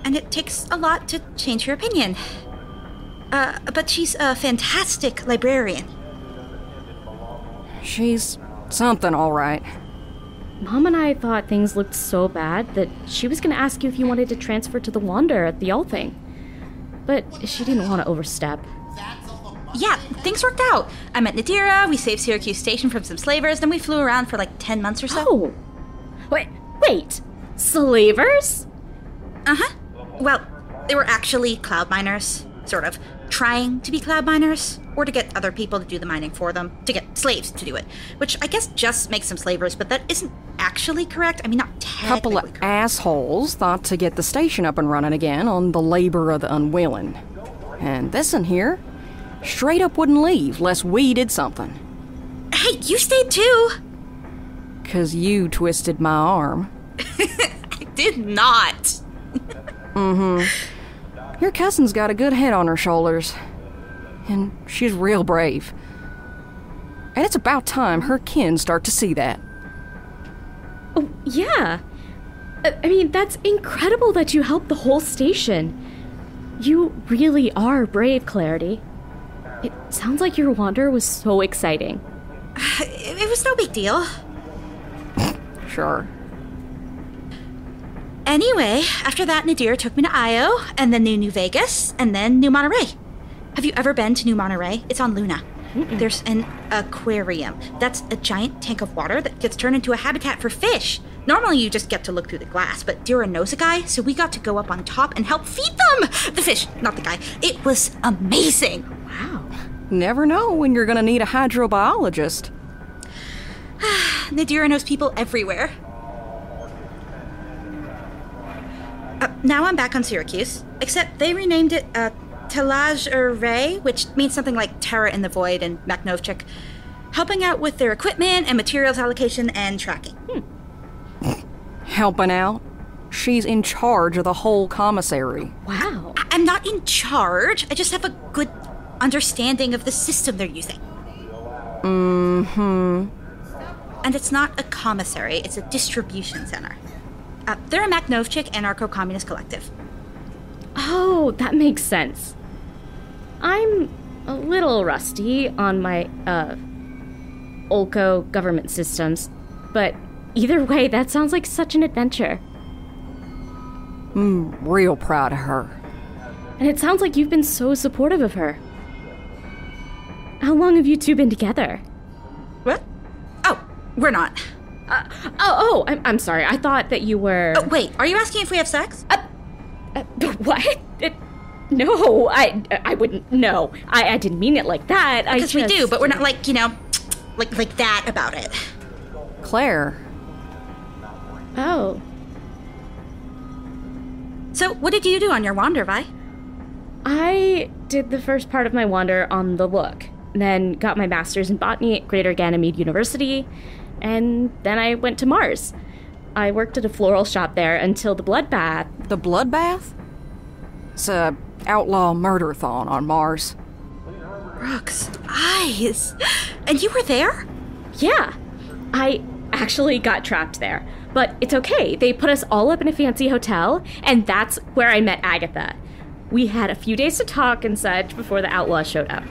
And it takes a lot to change her opinion. But she's a fantastic librarian. She's something, all right. Mom and I thought things looked so bad that she was going to ask you if you wanted to transfer to the Wander at the All thing. But she didn't want to overstep. Yeah, things worked out. I met Nadira, we saved Syracuse Station from some slavers, then we flew around for like 10 months or so. Oh! Wait! Slavers? Uh-huh. Well, they were actually cloud miners, sort of. Trying to be cloud miners, or to get other people to do the mining for them, to get slaves to do it, which I guess just makes them slavers, but that isn't actually correct. I mean, not technically Couple of correct. assholes thought to get the station up and running again on the labor of the unwilling. And this in here straight up wouldn't leave lest we did something. Hey, you stayed too! 'Cause you twisted my arm. I did not! Mm-hmm. Your cousin's got a good head on her shoulders. And she's real brave. And it's about time her kin start to see that. Oh, yeah. I mean, that's incredible that you helped the whole station. You really are brave, Clarity. It sounds like your wander was so exciting. It was no big deal. Sure. Anyway, after that, Nadir took me to Io, and then New Vegas, and then New Monterey. Have you ever been to New Monterey? It's on Luna. There's an aquarium. That's a giant tank of water that gets turned into a habitat for fish. Normally you just get to look through the glass, but Dira knows a guy, so we got to go up on top and help feed them! The fish, not the guy. It was amazing. Wow. Never know when you're gonna need a hydrobiologist. Nadira knows people everywhere. Now I'm back on Syracuse, except they renamed it Telaj Array, which means something like Terra in the Void and Maknovchik, helping out with their equipment and materials allocation and tracking. Helping out? She's in charge of the whole commissary. Wow. I'm not in charge. I just have a good understanding of the system they're using. Mm-hmm. And it's not a commissary, it's a distribution center. They're a Maknovchik anarcho-communist collective. Oh, that makes sense. I'm a little rusty on my, Olco government systems, but either way, that sounds like such an adventure. Real proud of her. And it sounds like you've been so supportive of her. How long have you two been together? What? Oh, we're not. I'm sorry. I thought that you were... Oh, wait, are you asking if we have sex? What? No, I wouldn't. No, I didn't mean it like that. Because we do, but we're not like, like that about it. Claire. Oh. So, what did you do on your wander, Vi? I did the first part of my wander on the Look, then got my master's in botany at Greater Ganymede University, and then I went to Mars. I worked at a floral shop there until the bloodbath. The bloodbath? It's a outlaw murder-thon on Mars. Brooks, eyes! And you were there? Yeah. I actually got trapped there. But it's okay. They put us all up in a fancy hotel, and that's where I met Agatha. We had a few days to talk and such before the outlaws showed up.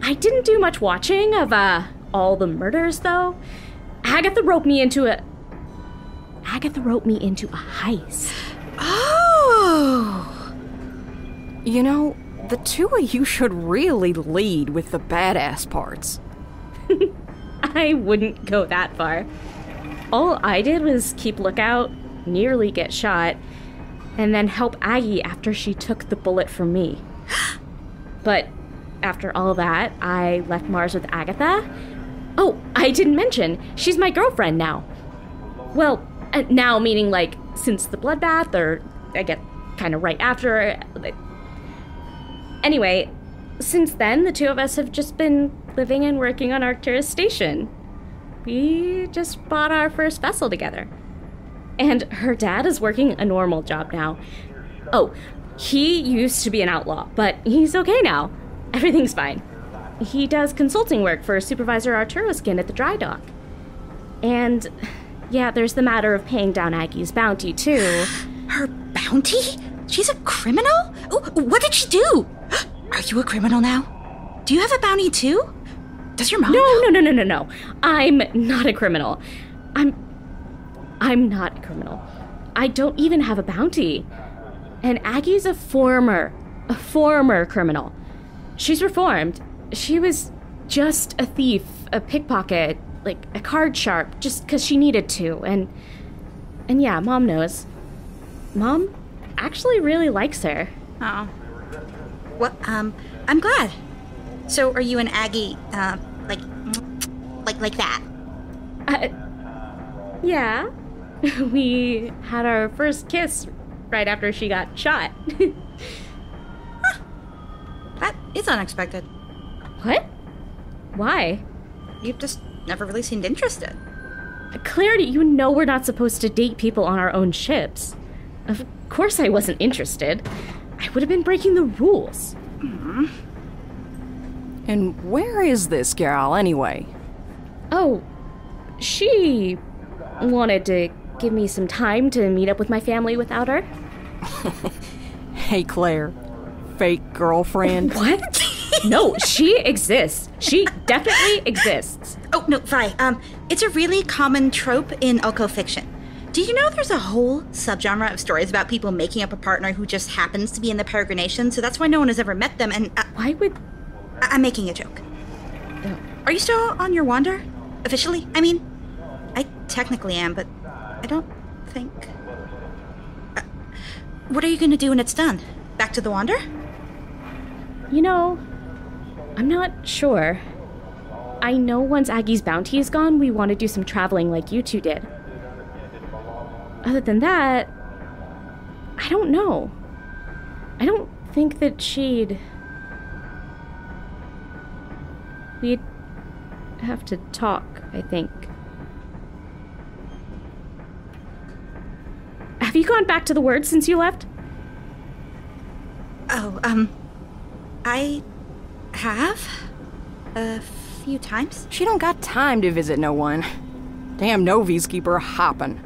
I didn't do much watching of, all the murders, though. Agatha roped me into a heist. Oh! You know, the two of you should really lead with the badass parts. I wouldn't go that far. All I did was keep lookout, nearly get shot, and then help Aggie after she took the bullet from me. But after all that, I left Mars with Agatha. Oh, I didn't mention, she's my girlfriend now. Well, now meaning like since the bloodbath, or I guess kind of right after. Anyway, since then, the two of us have just been living and working on Arcturus Station. We just bought our first vessel together. And her dad is working a normal job now. Oh, he used to be an outlaw, but he's okay now. Everything's fine. He does consulting work for Supervisor Arturoskin at the dry dock. And yeah, there's the matter of paying down Aggie's bounty, too. Her bounty? She's a criminal? Ooh, what did she do? Are you a criminal now? Do you have a bounty, too? Does your mom know? No. I'm not a criminal. I'm not a criminal. I don't even have a bounty. And Aggie's a former criminal. She's reformed. She was just a thief, a pickpocket, like a card sharp, just because she needed to. And yeah, Mom knows. Mom actually really likes her. Oh. Well, I'm glad. So are you and Aggie, like that? Yeah. We had our first kiss right after she got shot. Huh. That is unexpected. What? Why? You've just never really seemed interested. Clarity, you know we're not supposed to date people on our own ships. Of course I wasn't interested. I would have been breaking the rules. Mm-hmm. And where is this gal, anyway? Oh, she wanted to give me some time to meet up with my family without her. Hey, Claire. Fake girlfriend. What? No, she exists. She definitely exists. Oh, no, Vi, it's a really common trope in Ulco fiction. Do you know there's a whole subgenre of stories about people making up a partner who just happens to be in the peregrination, so that's why no one has ever met them, and... Why would... I'm making a joke. Oh. Are you still on your wander? Officially? I mean, I technically am, but I don't think... what are you going to do when it's done? Back to the wander? You know, I'm not sure. I know once Aggie's bounty is gone, we want to do some traveling like you two did. Other than that, I don't know. I don't think that we'd have to talk, I think. Have you gone back to the Word since you left? Oh, I have a few times. She don't got time to visit no one. Damn Novies keep her hopping.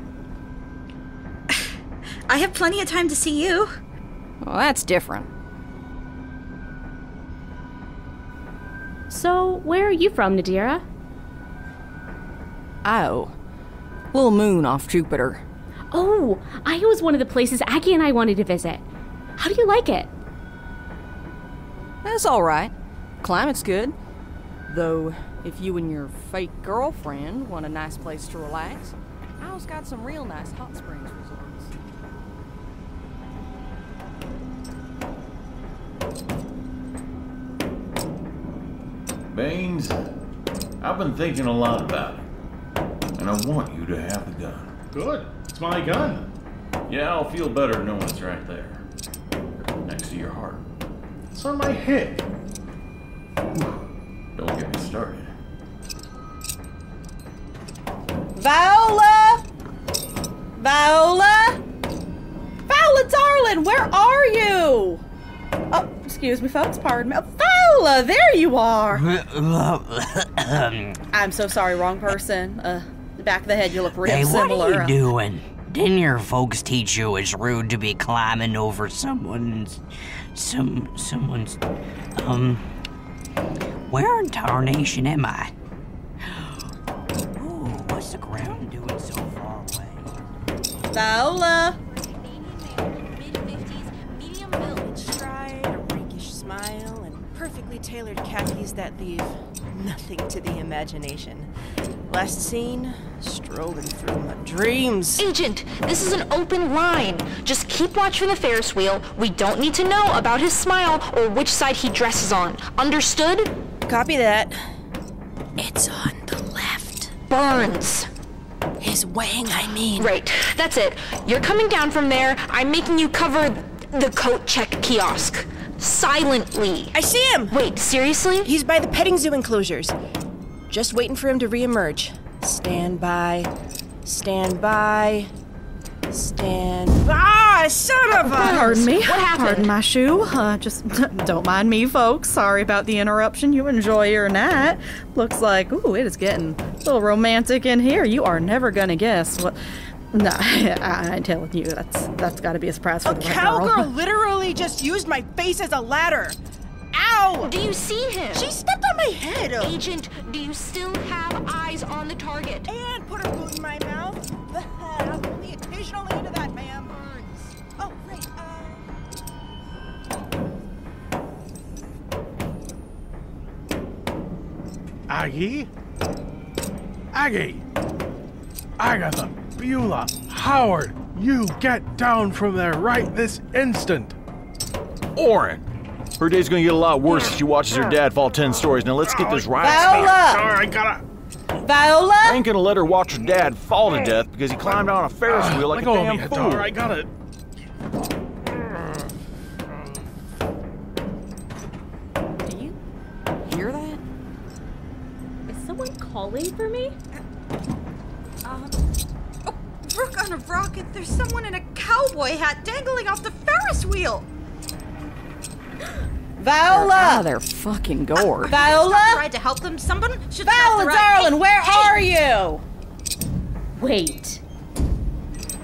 I have plenty of time to see you. Well, that's different. So, where are you from, Nadira? Io. Little moon off Jupiter. Oh, Io was one of the places Aggie and I wanted to visit. How do you like it? That's alright. Climate's good. Though, if you and your fake girlfriend want a nice place to relax, Io's got some real nice hot springs resorts. Baines, I've been thinking a lot about it, and I want you to have the gun. Good. It's my gun. Yeah, I'll feel better knowing it's right there, next to your heart. It's on my hip. Don't get me started. Viola! Viola! Viola, darling, where are you? Oh, excuse me, folks, pardon me. Oh, Viola, there you are. I'm so sorry, wrong person. The back of the head, you look real hey, similar. What are you doing? Didn't your folks teach you it's rude to be climbing over someone's... Where in tarnation am I? Ooh, what's the ground doing so far away? Viola! Medium build, stride, a rakish smile, and perfectly tailored khakis that leave nothing to the imagination. Last seen, strolling through my dreams. Agent, this is an open line. Just keep watch for the Ferris wheel. We don't need to know about his smile or which side he dresses on. Understood? Copy that. It's on the left. Burns. His wang, I mean. Right, that's it. You're coming down from there. I'm making you cover the coat check kiosk. Silently. I see him! Wait, seriously? He's by the petting zoo enclosures. Just waiting for him to reemerge. Stand by. Stand by. Stand by. Son of a... Pardon me. What happened? Pardon my shoe. Just don't mind me, folks. Sorry about the interruption. You enjoy your night. Looks like, ooh, it is getting a little romantic in here. You are never gonna guess what... No, I ain't telling you. That's gotta be a surprise for the right girl. A cowgirl literally just used my face as a ladder. Ow! Do you see him? She stepped on my head. Agent, do you still have eyes on the target? And put her foot in my mouth. I'm only occasionally into that, ma'am. Oh, right, Aggie? Aggie! Agatha, Beulah, Howard, you get down from there right this instant! Oren! Her day's gonna get a lot worse if she watches her dad fall 10 stories. Now let's get this right. Viola! I gotta... Viola! I ain't gonna let her watch her dad fall to death because he climbed on a Ferris wheel like a damn fool. I got it. Do you hear that? Is someone calling for me? Oh, Rook on a rocket. There's someone in a cowboy hat dangling off the Ferris wheel. Viola! They're fucking gourd. Viola! Tried to help them. Someone should Viola, darling, where are you? Wait.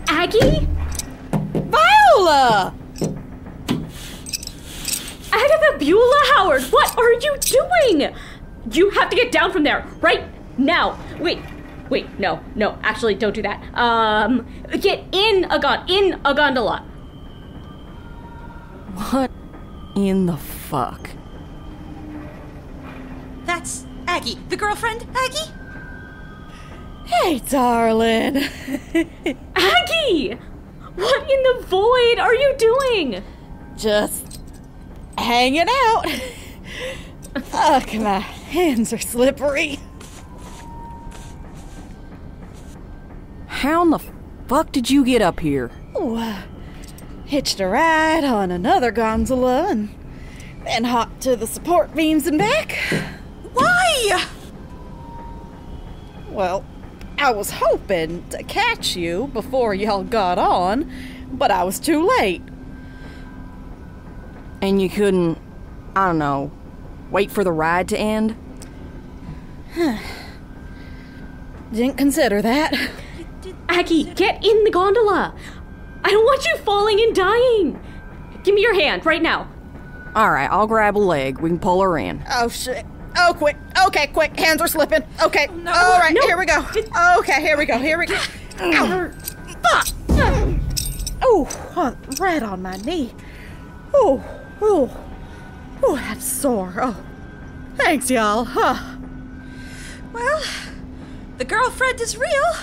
Aggie? Viola! Agatha Beulah Howard, what are you doing? You have to get down from there right now. Wait, no, actually, don't do that. Get in a gondola. What in the fuck? That's Aggie, the girlfriend, Aggie? Hey, darling. Aggie! What in the void are you doing? Just hanging out. Fuck, my hands are slippery. How in the fuck did you get up here? Oh, hitched a ride on another gondola and then hopped to the support beams and back. Why? Well, I was hoping to catch you before y'all got on, but I was too late. And you couldn't, I don't know, wait for the ride to end? Didn't consider that. Aggie, get in the gondola. I don't want you falling and dying. Give me your hand right now. Alright, I'll grab a leg. We can pull her in. Oh, shit. Oh, quick. Okay, quick. Hands are slipping. Okay. No, all right, no. here we go. Okay, here we go. Fuck. Oh, right on my knee. Oh, that's sore. Oh, thanks, y'all. Huh. Well, the girlfriend is real.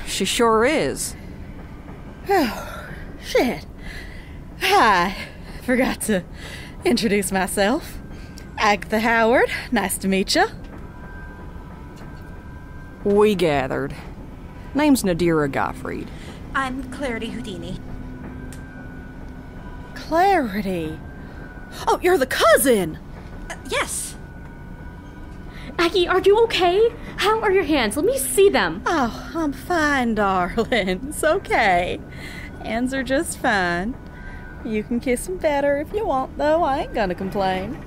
She sure is. Oh, shit. Hi. Forgot to introduce myself. Agatha Howard. Nice to meet you. We gathered. Name's Nadira Gottfried. I'm Clarity Houdini. Clarity. Oh, you're the cousin. Yes. Aggie, are you okay? How are your hands? Let me see them. Oh, I'm fine, darling. It's okay. Hands are just fine. You can kiss them better if you want, though. I ain't gonna complain.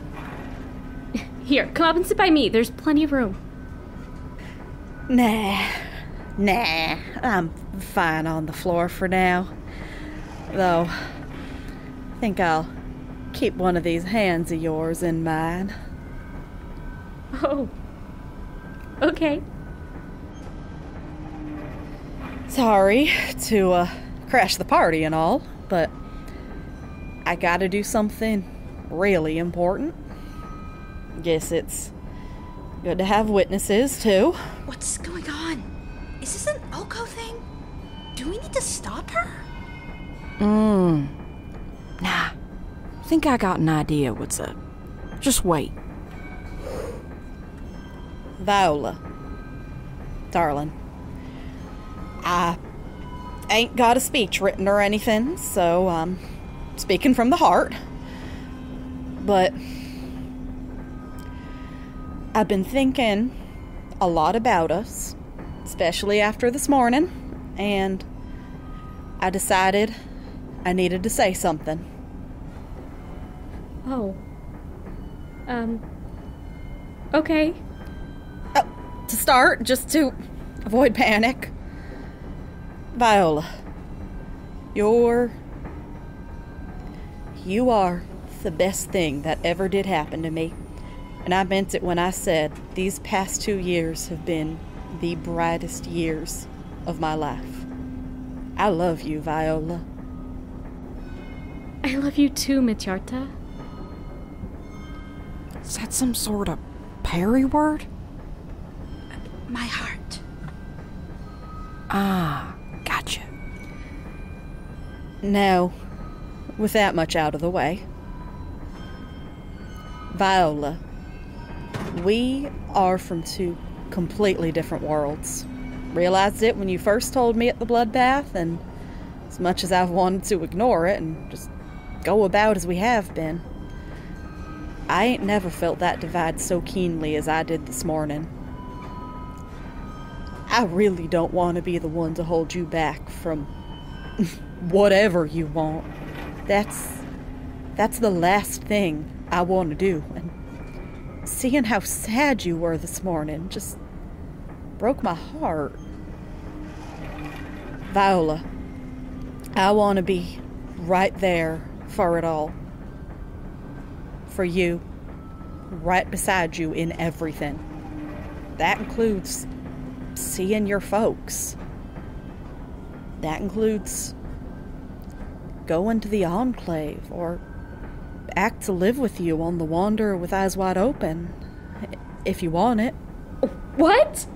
Here, come up and sit by me. There's plenty of room. Nah. Nah, I'm fine on the floor for now. Though, I think I'll keep one of these hands of yours in mine. Oh. Okay. Sorry to crash the party and all, but I gotta do something really important. Guess it's good to have witnesses, too. What's going on? Is this an Oko thing? Do we need to stop her? Nah. I think I got an idea what's up. Just wait. Viola. Darling. I ain't got a speech written or anything, so I'm speaking from the heart. But I've been thinking a lot about us, especially after this morning, and I decided I needed to say something. Oh. Okay. To start, just to avoid panic, Viola, you are the best thing that ever did happen to me. And I meant it when I said these past 2 years have been the brightest years of my life. I love you, Viola. I love you too, Mityarta. Is that some sort of Perry word? My heart. Ah, gotcha. Now, with that much out of the way, Viola, we are from 2 completely different worlds. Realized it when you first told me at the bloodbath, and as much as I've wanted to ignore it and just go about as we have been, I ain't never felt that divide so keenly as I did this morning. I really don't want to be the one to hold you back from whatever you want. That's the last thing I want to do. And seeing how sad you were this morning just broke my heart. Viola, I want to be right there for it all. For you, right beside you in everything. That includes seeing your folks. That includes going to the Enclave or back to live with you on the Wander with eyes wide open, if you want it. What?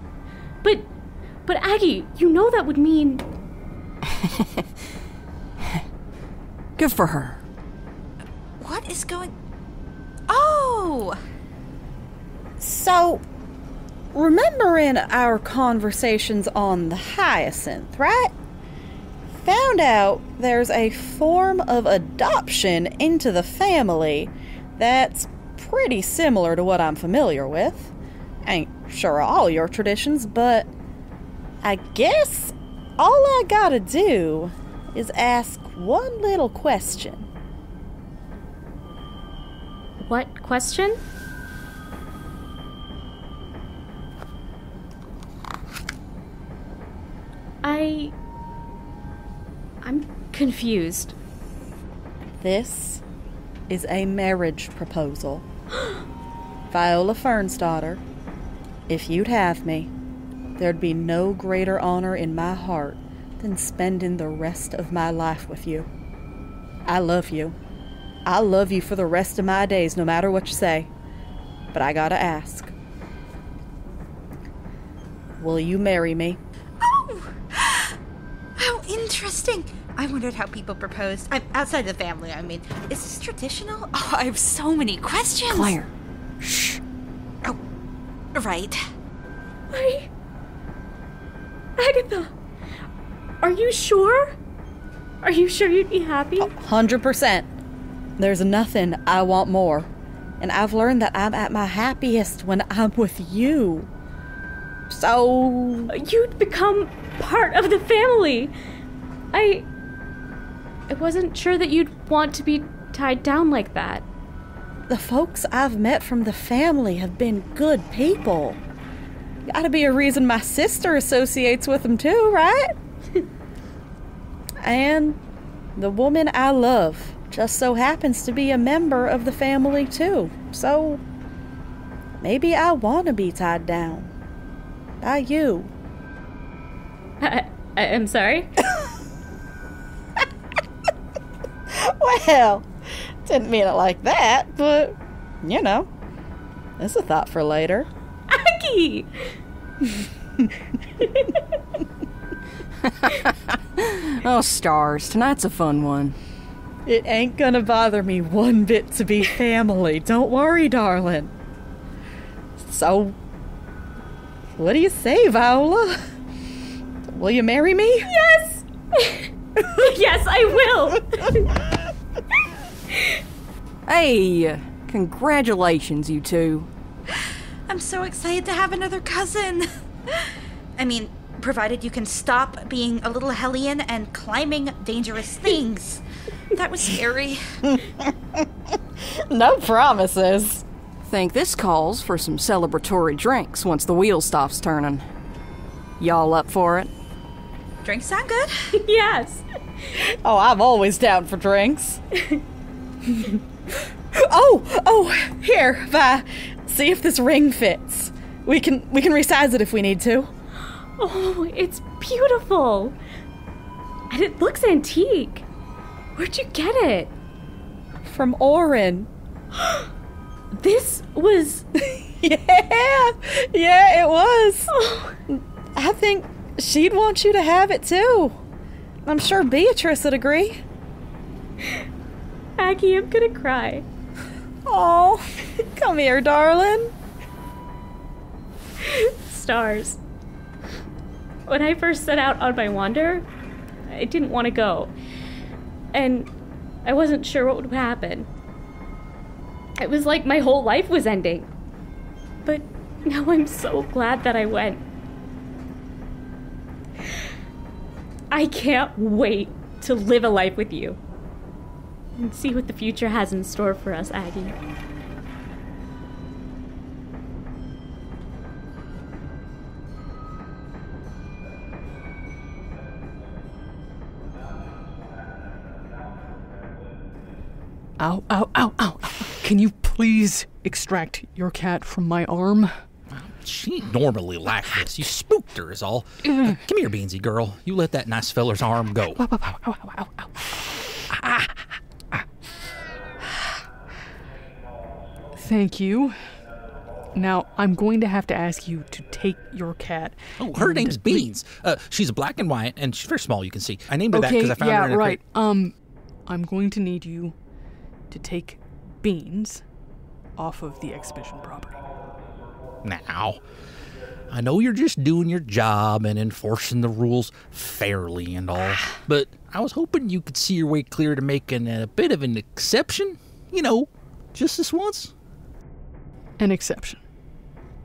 But Aggie, you know that would mean... Good for her. What is going... Oh! So, remembering our conversations on the Hyacinth, right? Found out there's a form of adoption into the family that's pretty similar to what I'm familiar with. Ain't sure of all your traditions, but I guess all I gotta do is ask one little question. What question? I'm confused. This is a marriage proposal. Viola Fernsdaughter, if you'd have me, there'd be no greater honor in my heart than spending the rest of my life with you. I love you. I'll love you for the rest of my days, no matter what you say. But I gotta ask. Will you marry me? Oh! How interesting! I wondered how people proposed. I'm outside the family, I mean. Is this traditional? Oh, I have so many questions! Claire. Shh. Oh, right. Agatha! Are you sure? Are you sure you'd be happy? 100%. There's nothing I want more. And I've learned that I'm at my happiest when I'm with you. So... You'd become part of the family. I wasn't sure that you'd want to be tied down like that. The folks I've met from the family have been good people. Gotta be a reason my sister associates with him too, right? And the woman I love just so happens to be a member of the family too. So maybe I want to be tied down by you. I'm sorry? Well, didn't mean it like that, but, you know, it's a thought for later. Aggie! Oh, stars. Tonight's a fun one. It ain't gonna bother me one bit to be family. Don't worry, darling. So, what do you say, Viola? Will you marry me? Yes! Yes, I will! Hey, congratulations, you two. I'm so excited to have another cousin. I mean, provided you can stop being a little hellion and climbing dangerous things. That was scary. No promises. Think this calls for some celebratory drinks once the wheel stops turning. Y'all up for it? Drinks sound good. Yes. Oh, I'm always down for drinks. Oh, here, Vi. See if this ring fits. We can resize it if we need to. Oh, it's beautiful. And it looks antique. Where'd you get it? From Oren. This was... Yeah, it was. Oh. I think she'd want you to have it too. I'm sure Beatrice would agree. Aggie, I'm gonna cry. Oh, come here, darling. Stars. When I first set out on my wander, I didn't want to go. And I wasn't sure what would happen. It was like my whole life was ending. But now I'm so glad that I went. I can't wait to live a life with you. And see what the future has in store for us, Aggie. Ow, ow, ow, ow. Can you please extract your cat from my arm? She ain't normally like this. You spooked her is all. Come here, Beansy girl. You let that nice feller's arm go. Ow, ow, ow, ow, ow, ow. Thank you. Now, I'm going to have to ask you to take your cat. Oh, her name's Beans. She's black and white, and she's very small, you can see. I named her that because I found her in a crate. I'm going to need you to take Beans off of the exhibition property. Now, I know you're just doing your job and enforcing the rules fairly and all, but I was hoping you could see your way clear to making a bit of an exception. You know, just this once. An exception.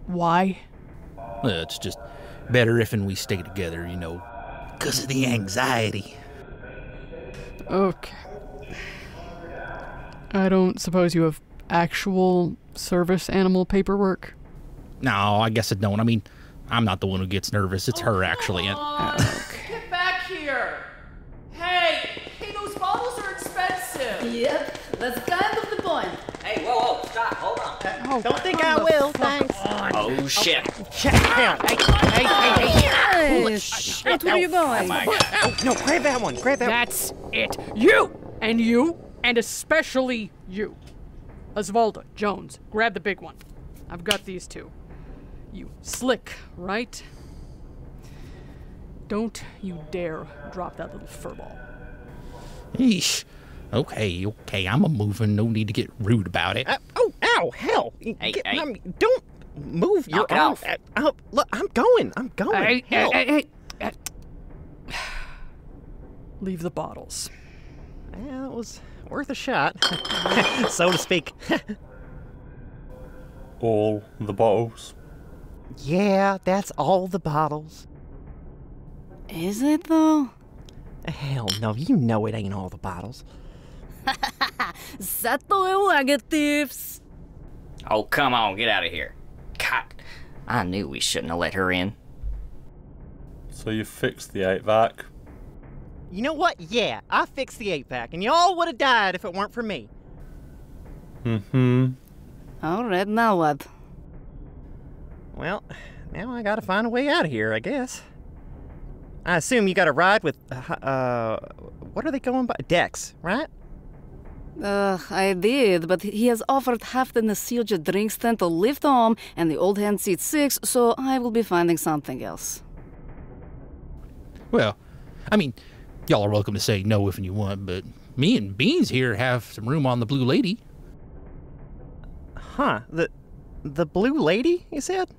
Why? It's just better if and we stay together, you know, because of the anxiety. Okay. I don't suppose you have actual service animal paperwork? No, I guess I don't. I mean, I'm not the one who gets nervous. It's her, actually. Okay. Get back here! Hey, those bottles are expensive! Yep, that's kind of the point. Hey, whoa, stop, hold on. Don't think I will, thanks. Oh, shit. Check out. Hey. Yes. What are you going? Oh, my God. Oh, no, grab that one. Grab that That's it. You! And especially you. Osvaldo, Jones, grab the big one. I've got these two. You slick, right? Don't you dare drop that little furball. Eesh. Okay, I'm a-moving. No need to get rude about it. Ow, hell. Hey. Don't move your arm. Look, I'm going. Hey. Leave the bottles. Yeah, that was worth a shot, so to speak. All the bottles? Yeah, that's all the bottles. Is it, though? Hell no, you know it ain't all the bottles. Sato e tips. Oh, come on, get out of here. God, I knew we shouldn't have let her in. So you fixed the 8-vac? You know what? Yeah, I fixed the 8-vac, and y'all would have died if it weren't for me. Mm-hmm. Alright, now what? Well, now I gotta find a way out of here, I guess. I assume you got a ride with, what are they going by? Dex, right? I did, but he has offered half the nostalgia drink stand to lift home, and the old hand seat 6, so I will be finding something else. Well, I mean, y'all are welcome to say no if you want, but me and Beans here have some room on the Blue Lady. Huh, the Blue Lady, you said?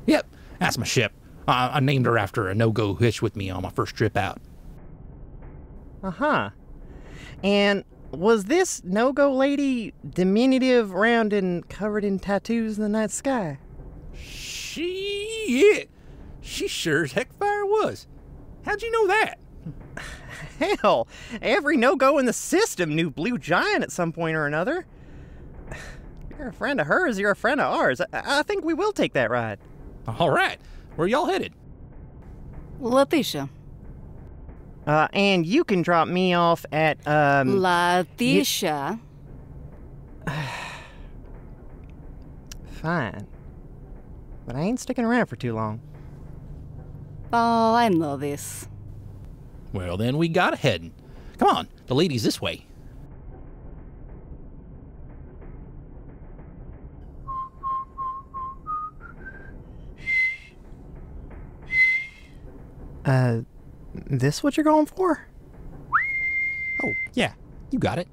Yep, that's my ship. I named her after a no-go hitch with me on my first trip out. Uh-huh. And was this no-go lady diminutive, round, and covered in tattoos in the night sky? She sure as heck fire was. How'd you know that? Hell, every no-go in the system knew Blue Giant at some point or another. If you're a friend of hers, you're a friend of ours. I think we will take that ride. All right. Where y'all headed? Letitia. And you can drop me off at, Letitia. Fine. But I ain't sticking around for too long. Oh, I know this. Well, then we got heading. Come on, the lady's this way. This what you're going for? Oh, yeah, you got it.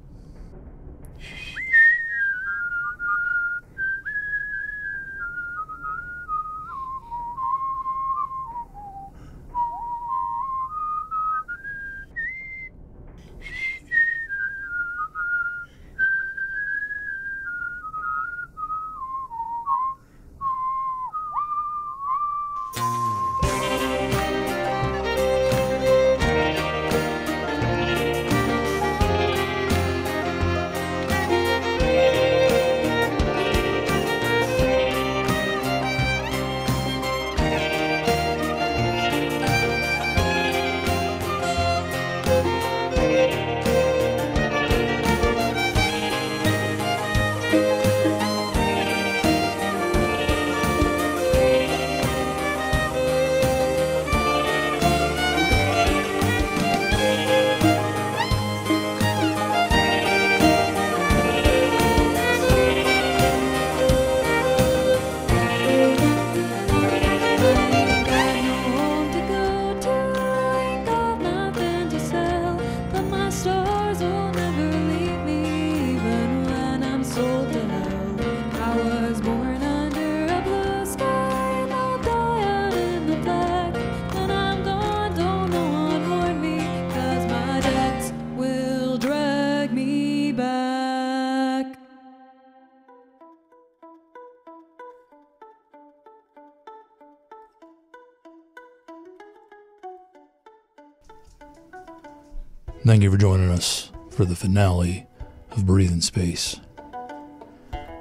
Thank you for joining us for the finale of Breathe in Space.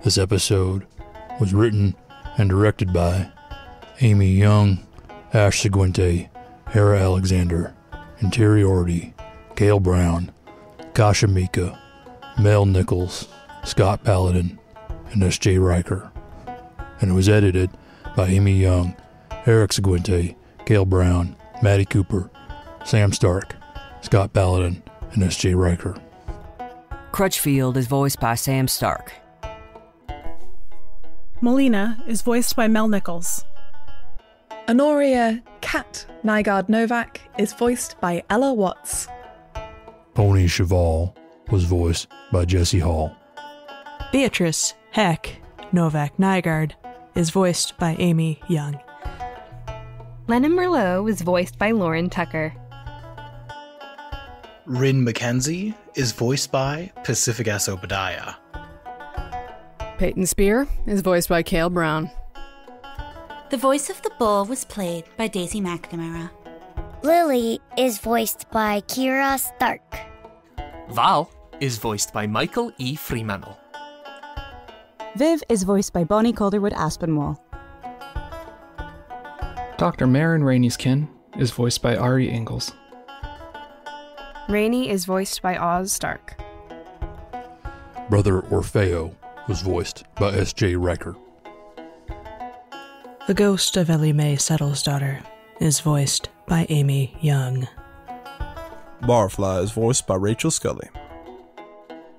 This episode was written and directed by Amy Young, Ash Seguente, Hera Alexander, Interiority, Kale Brown, Kasha Mika, Mel Nichols, Scott Paladin, and S.J. Riker. And it was edited by Amy Young, Eric Seguente, Kale Brown, Maddie Cooper, Sam Stark, Scott Paladin, and S.J. Riker. Crutchfield is voiced by Sam Stark. Molina is voiced by Mel Nichols. Honoria Cat Nygaard-Novak is voiced by Ella Watts. Pony Cheval was voiced by Jesse Hall. Beatrice Heck Novak-Nygaard is voiced by Amy Young. Lennon Merlo was voiced by Lauren Tucker. Rin McKenzieis is voiced by Pacific S. Obadiah. Peyton Spear is voiced by Kale Brown. The voice of the bull was played by Daisy McNamara. Lily is voiced by Kira Stark. Val is voiced by Michael E. Fremantle. Viv is voiced by Bonnie Calderwood Aspinwall. Dr. Marin Rainey's-kin is voiced by Ari Ingalls. Rainey is voiced by Oz Stark. Brother Orfeo was voiced by S.J. Riker. The ghost of Ellie Mae Settle's daughter is voiced by Amy Young. Barfly is voiced by Rachel Scully.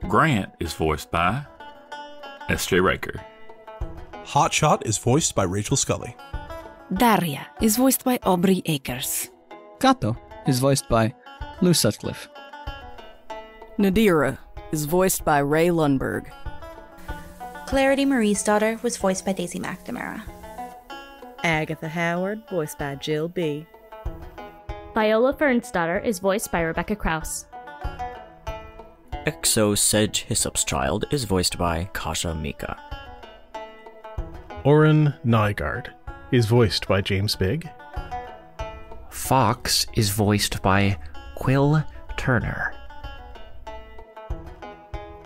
Grant is voiced by S.J. Riker. Hotshot is voiced by Rachel Scully. Daria is voiced by Aubrey Akers. Kato is voiced by Lou Sutcliffe. Nadira is voiced by Ray Lundberg. Clarity Marie's daughter was voiced by Daisy McNamara. Agatha Howard, voiced by Jill B. Viola Fern's daughter is voiced by Rebecca Krause. Exo Sedge Hyssop's child is voiced by Kasha Mika. Oren Nygaard is voiced by James Bigg. Fox is voiced by Quill Turner.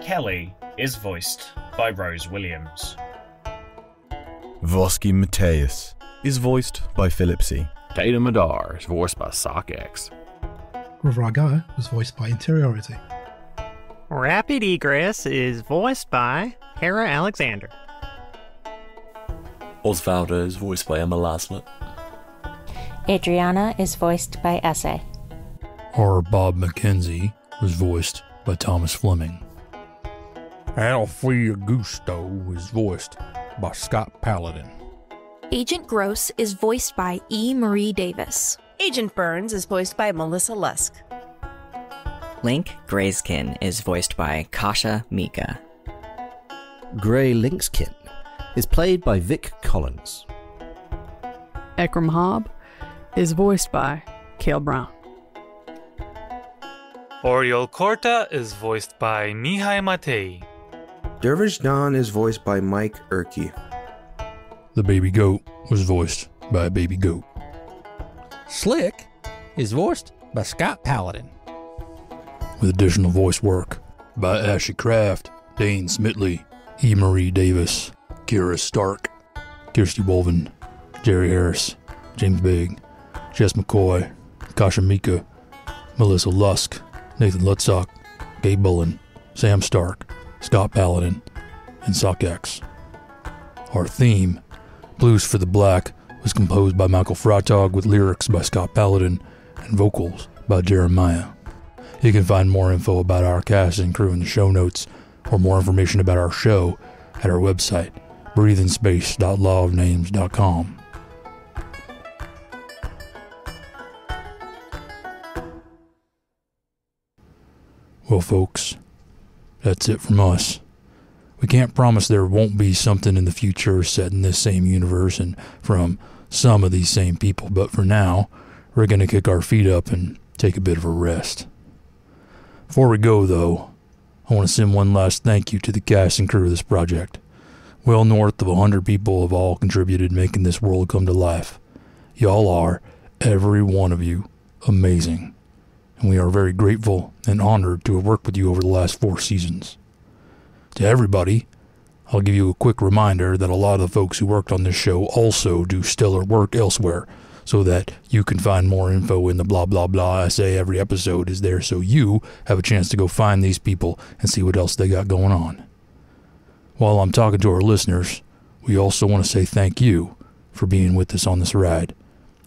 Kelly is voiced by Rose Williams. Vosky Mateus is voiced by Philip C. Data Madar is voiced by SockX. Ravraga was voiced by Interiority. Rapid Egress is voiced by Hera Alexander. Osvaldo is voiced by Emma Laslett. Adriana is voiced by Essay. R. Bob McKenzie was voiced by Thomas Fleming. Alfie Augusto is voiced by Scott Paladin. Agent Gross is voiced by E. Marie Davis. Agent Burns is voiced by Melissa Lusk. Link Grayskin is voiced by Kasha Mika. Grey Lynxkin is played by Vic Collins. Ekram Hobb is voiced by Kale Brown. Oriol Corta is voiced by Mihai Matei. Dervish Don is voiced by Mike Erkey. The baby goat was voiced by a baby goat. Slick is voiced by Scott Paladin. With additional voice work by Ashley Kraft, Dane Smitley, E. Marie Davis, Kira Stark, Kirsty Wolven, Jerry Harris, James Bigg, Jess McCoy, Kasha Mika, Melissa Lusk, Nathan Lutzock, Gabe Bullen, Sam Stark, Scott Paladin, and SockX. Our theme, Blues for the Black, was composed by Michael Freitag with lyrics by Scott Paladin and vocals by Jeremiah. You can find more info about our cast and crew in the show notes, or more information about our show at our website, breatheinspace.lawofnames.com. Well, folks, that's it from us. We can't promise there won't be something in the future set in this same universe and from some of these same people, but for now, we're going to kick our feet up and take a bit of a rest. Before we go, though, I want to send one last thank you to the cast and crew of this project. Well north of 100 people have all contributed making this world come to life. Y'all are, every one of you, amazing. And we are very grateful and honored to have worked with you over the last 4 seasons. To everybody, I'll give you a quick reminder that a lot of the folks who worked on this show also do stellar work elsewhere, so that you can find more info in the blah blah blah I say every episode is there, so you have a chance to go find these people and see what else they got going on. While I'm talking to our listeners, we also want to say thank you for being with us on this ride.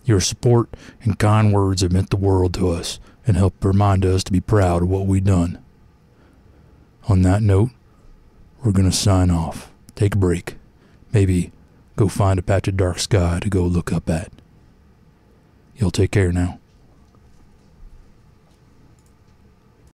Your support and kind words have meant the world to us and helped remind us to be proud of what we've done. On that note, we're going to sign off, take a break, maybe go find a patch of dark sky to go look up at. You'll take care now.